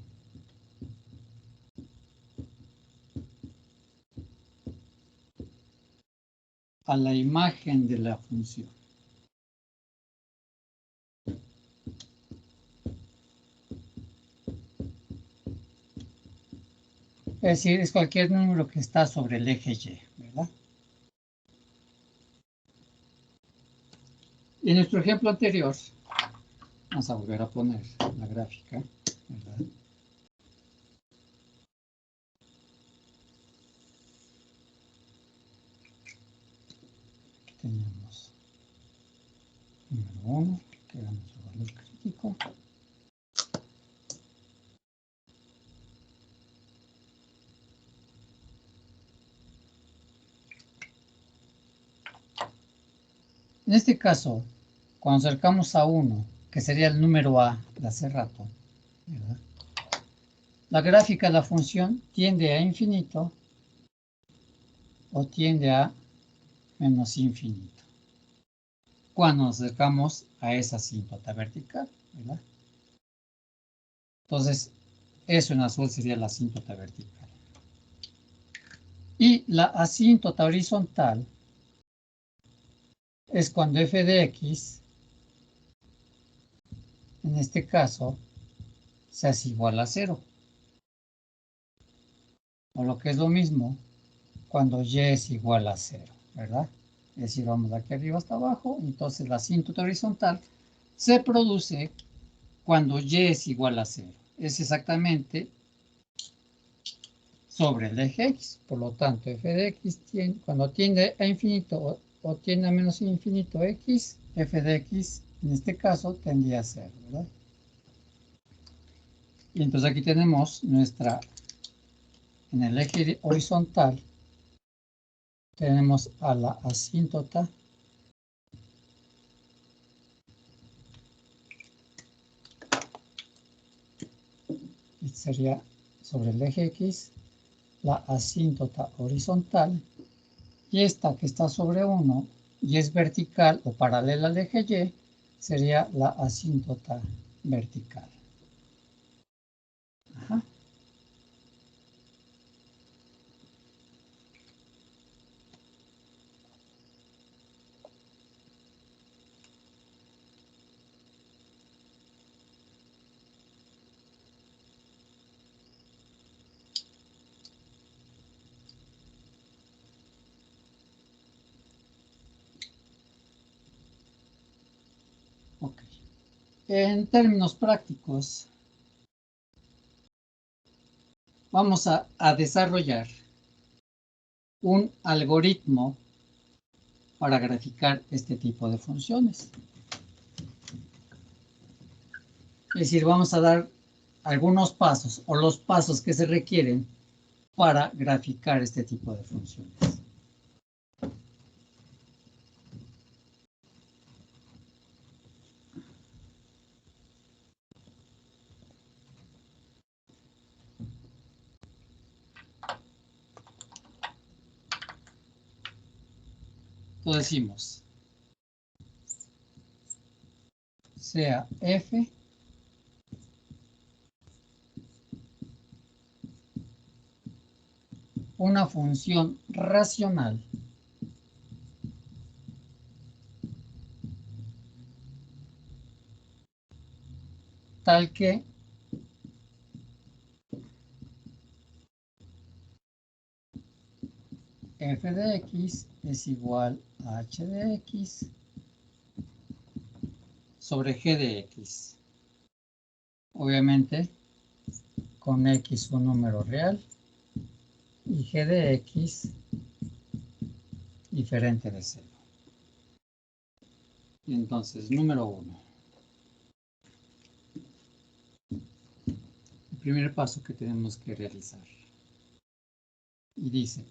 a la imagen de la función. Es decir, es cualquier número que está sobre el eje Y, ¿verdad? Y en nuestro ejemplo anterior, vamos a volver a poner la gráfica, ¿verdad? Aquí teníamos número 1, que era nuestro valor crítico. En este caso, cuando acercamos a 1, que sería el número a de hace rato, ¿verdad? La gráfica de la función tiende a infinito o tiende a menos infinito cuando nos acercamos a esa asíntota vertical, ¿verdad? Entonces, eso en azul sería la asíntota vertical. Y la asíntota horizontal es cuando f de x, en este caso, se hace igual a 0. O lo que es lo mismo, cuando y es igual a 0, ¿verdad? Es decir, vamos de aquí arriba hasta abajo, entonces la asíntota horizontal se produce cuando y es igual a 0. Es exactamente sobre el eje x. Por lo tanto, f de x cuando tiende a infinito o tiende a menos infinito x, f de x en este caso tendría a 0, ¿verdad? Y entonces aquí tenemos nuestra, en el eje horizontal, tenemos a la asíntota y sería sobre el eje x la asíntota horizontal y esta que está sobre 1 y es vertical o paralela al eje y sería la asíntota vertical. Ajá. Ok. En términos prácticos, vamos a desarrollar un algoritmo para graficar este tipo de funciones. Es decir, vamos a dar algunos pasos o los pasos que se requieren para graficar este tipo de funciones. Entonces decimos, sea f una función racional tal que de x es igual a h de x sobre g de x. Obviamente, con x un número real y g de x diferente de 0. Y entonces, número 1. El primer paso que tenemos que realizar. Y dice,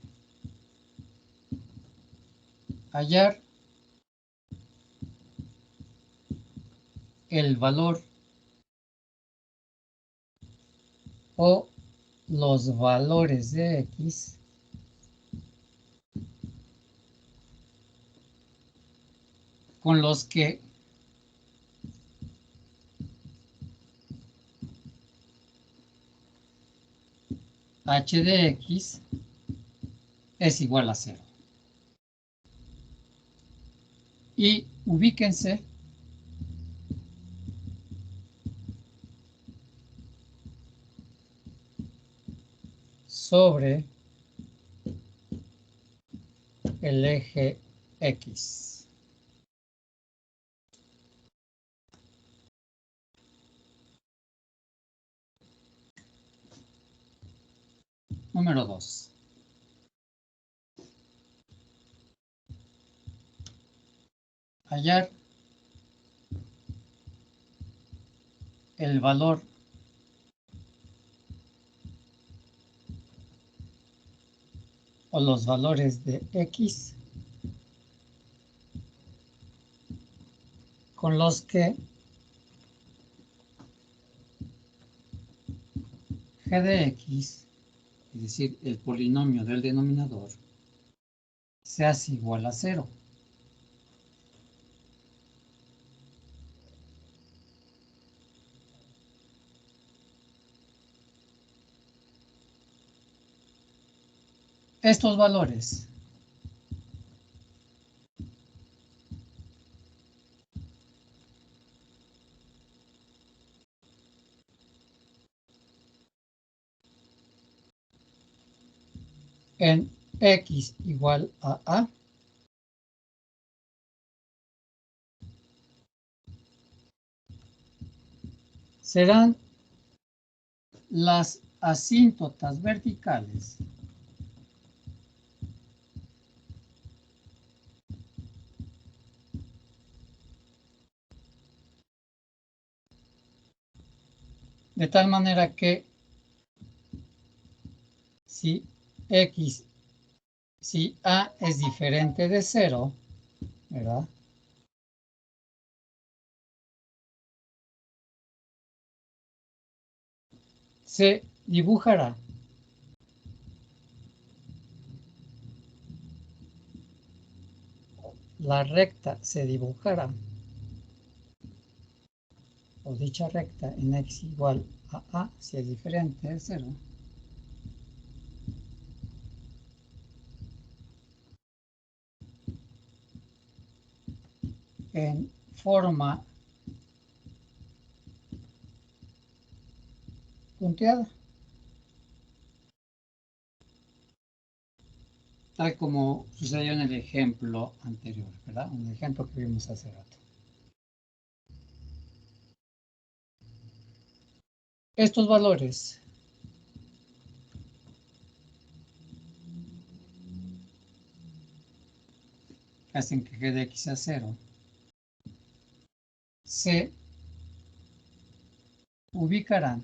hallar el valor o los valores de x con los que h de x es igual a 0. Y ubíquense sobre el eje x. Número 2. Hallar el valor o los valores de x con los que g de x, es decir, el polinomio del denominador, se hace igual a 0. Estos valores en x igual a A serán las asíntotas verticales de tal manera que si A es diferente de 0, ¿verdad? Se dibujará la recta se dibujará, o dicha recta en x igual a A, si es diferente de 0, en forma punteada, tal como sucedió en el ejemplo anterior, ¿verdad? En el ejemplo que vimos hace rato. Estos valores que hacen que g de x sea 0 se ubicarán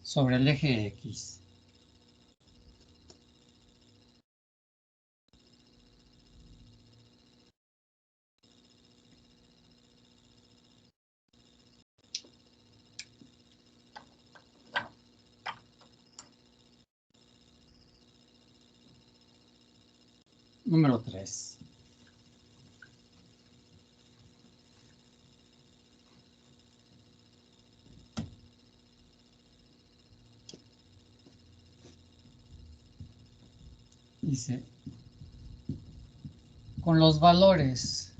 sobre el eje x. Número 3. Dice, con los valores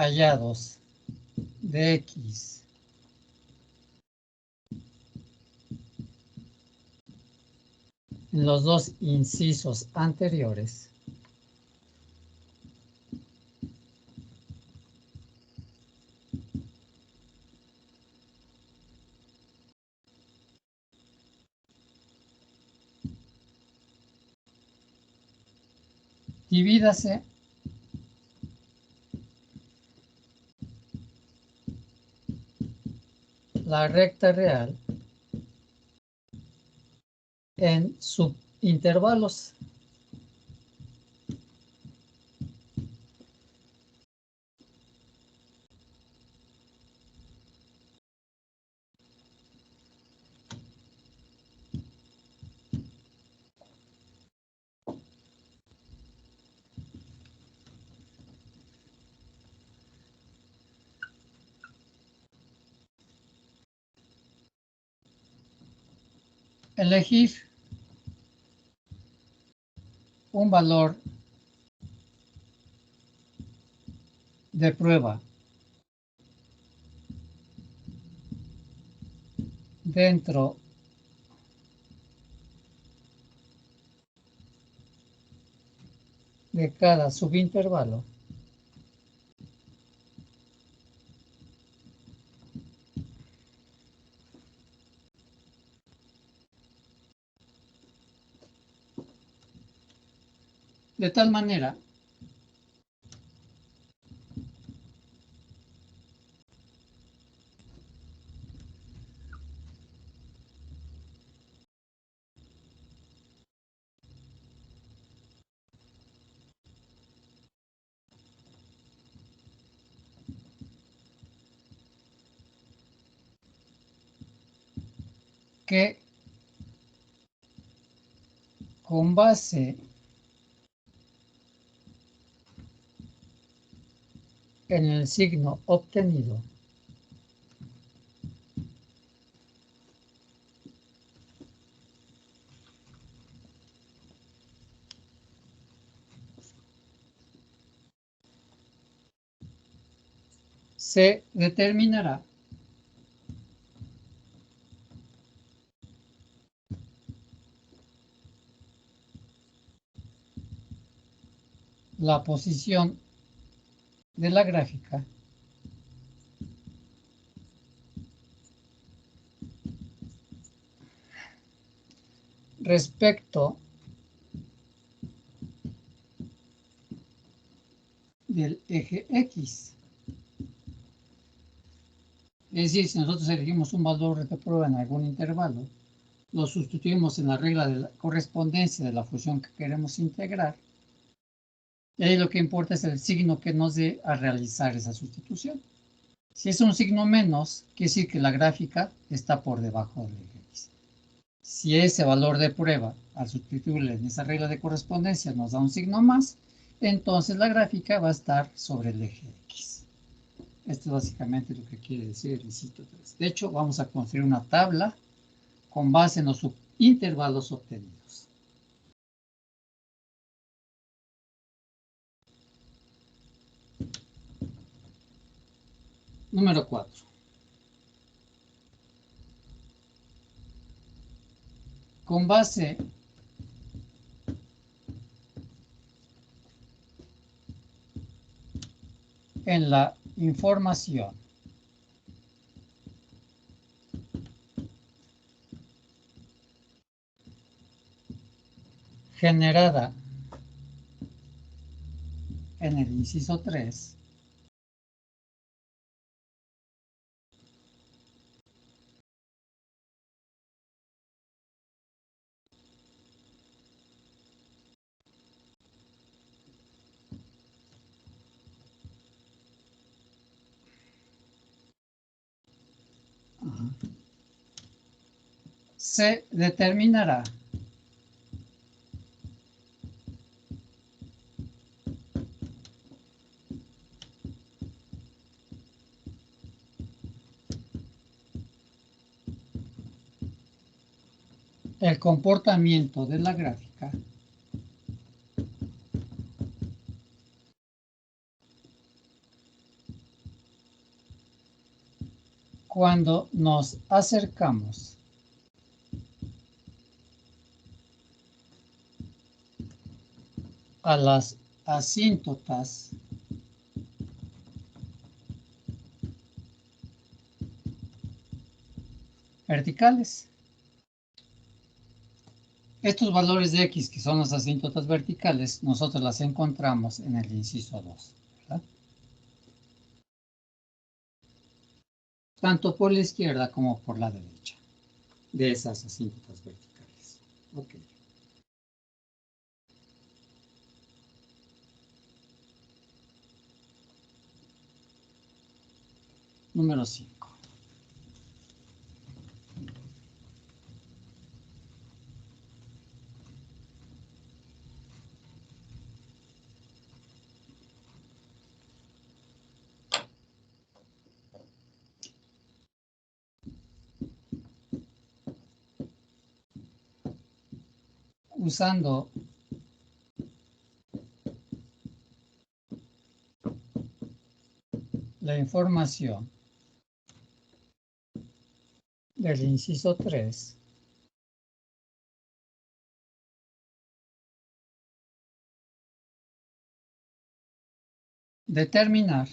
hallados de X en los dos incisos anteriores divídase la recta real en subintervalos. Elegir un valor de prueba dentro de cada subintervalo de tal manera que con base en el signo obtenido se determinará la posición de la gráfica respecto del eje X. Es decir, si nosotros elegimos un valor de prueba en algún intervalo, lo sustituimos en la regla de la correspondencia de la función que queremos integrar, y ahí lo que importa es el signo que nos dé a realizar esa sustitución. Si es un signo menos, quiere decir que la gráfica está por debajo del eje X. Si ese valor de prueba, al sustituirle en esa regla de correspondencia, nos da un signo más, entonces la gráfica va a estar sobre el eje X. Esto es básicamente lo que quiere decir el inciso 3. De hecho, vamos a construir una tabla con base en los subintervalos obtenidos. Número 4. Con base en la información generada en el inciso 3, se determinará el comportamiento de la gráfica Cuando nos acercamos a las asíntotas verticales, estos valores de x, que son las asíntotas verticales, nosotros las encontramos en el inciso 2, ¿verdad? Tanto por la izquierda como por la derecha de esas asíntotas verticales. Ok. Número 5. Usando la información del inciso 3, determinar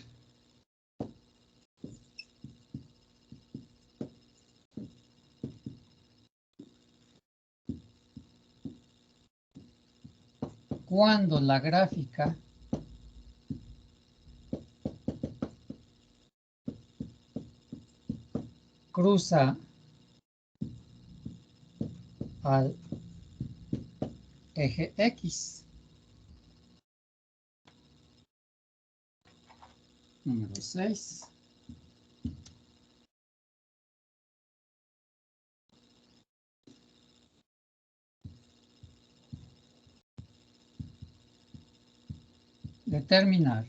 cuando la gráfica cruza al eje X. Número 6. Determinar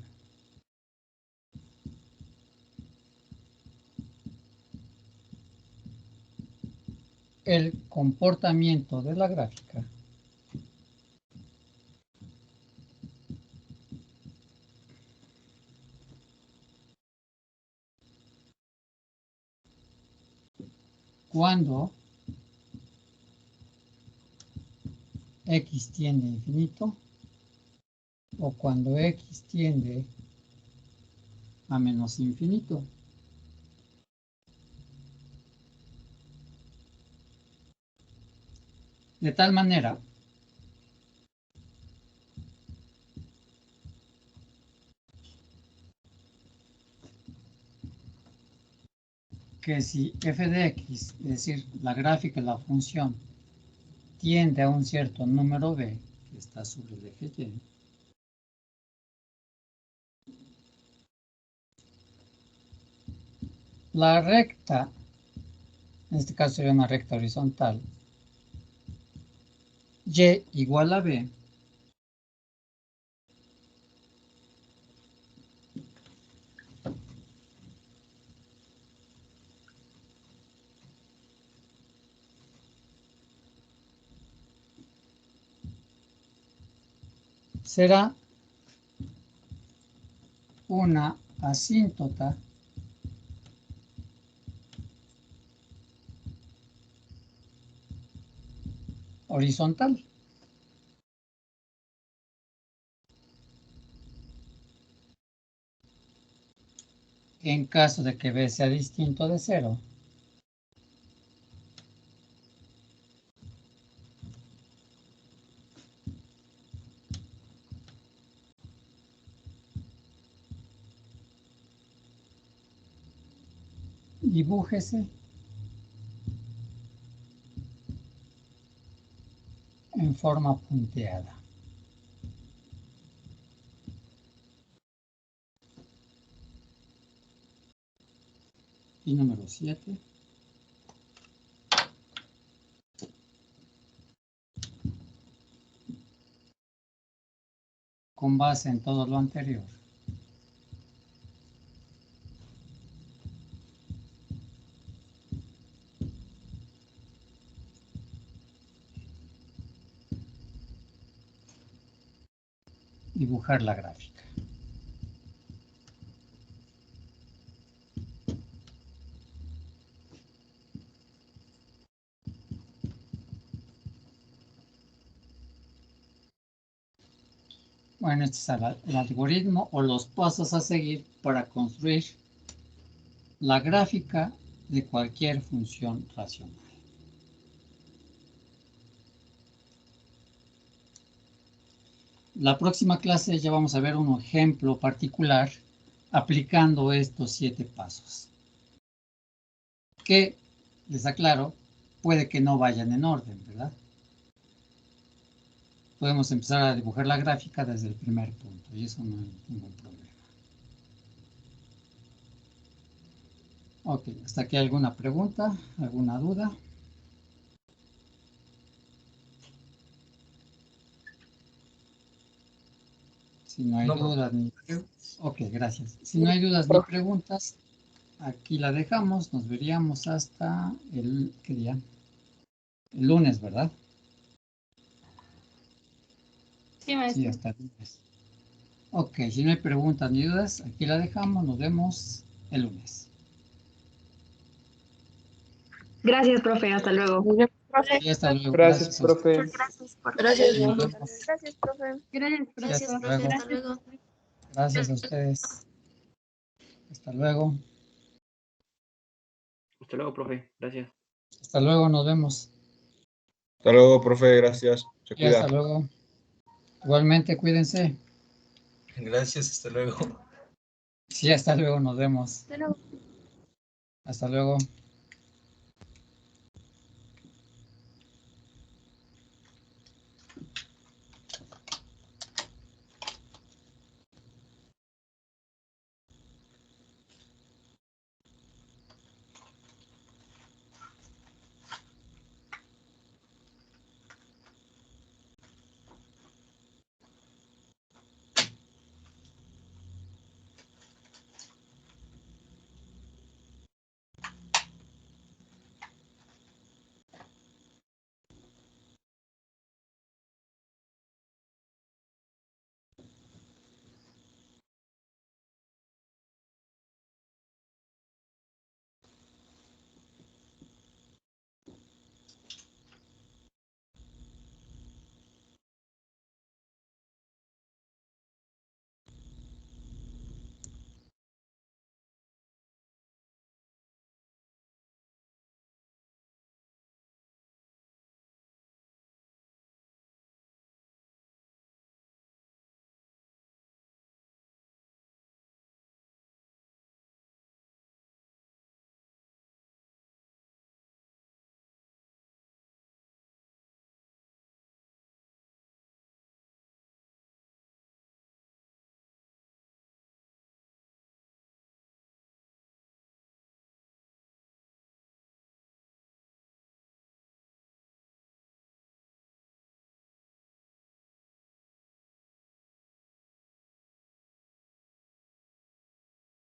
el comportamiento de la gráfica cuando X tiende a infinito o cuando X tiende a menos infinito. De tal manera que si f de x, es decir, la gráfica de la función, tiende a un cierto número b, que está sobre el eje y, la recta, en este caso sería una recta horizontal, y igual a b, será una asíntota horizontal. En caso de que b sea distinto de 0, dibújese en forma punteada. Y número 7. Con base en todo lo anterior, dibujar la gráfica. Bueno, este es el algoritmo o los pasos a seguir para construir la gráfica de cualquier función racional. La próxima clase ya vamos a ver un ejemplo particular aplicando estos 7 pasos. Que, les aclaro, puede que no vayan en orden, ¿verdad? Podemos empezar a dibujar la gráfica desde el primer punto y eso no hay ningún problema. Ok, ¿hasta aquí alguna pregunta? ¿Alguna duda? Si no hay No, dudas ni... Ok, gracias. Si no hay dudas ni preguntas, aquí la dejamos. Nos veríamos hasta el... ¿qué día? El lunes, ¿verdad? Sí, maestro. Sí, hasta el lunes. Ok, si no hay preguntas ni dudas, aquí la dejamos. Nos vemos el lunes. Gracias, profe. Hasta luego. Y hasta luego. Gracias, a ustedes. profe. Muchas gracias por Gracias, Nos profe. vemos. Gracias, profe. Gracias, hasta profe. luego. Hasta luego. Gracias a ustedes. Hasta luego. Hasta luego, profe. Gracias. Hasta luego, nos vemos. Hasta luego, profe, gracias. Se Y hasta cuida. luego. Igualmente, cuídense. gracias, hasta luego. Sí, hasta luego, nos vemos. Hasta luego. Hasta luego.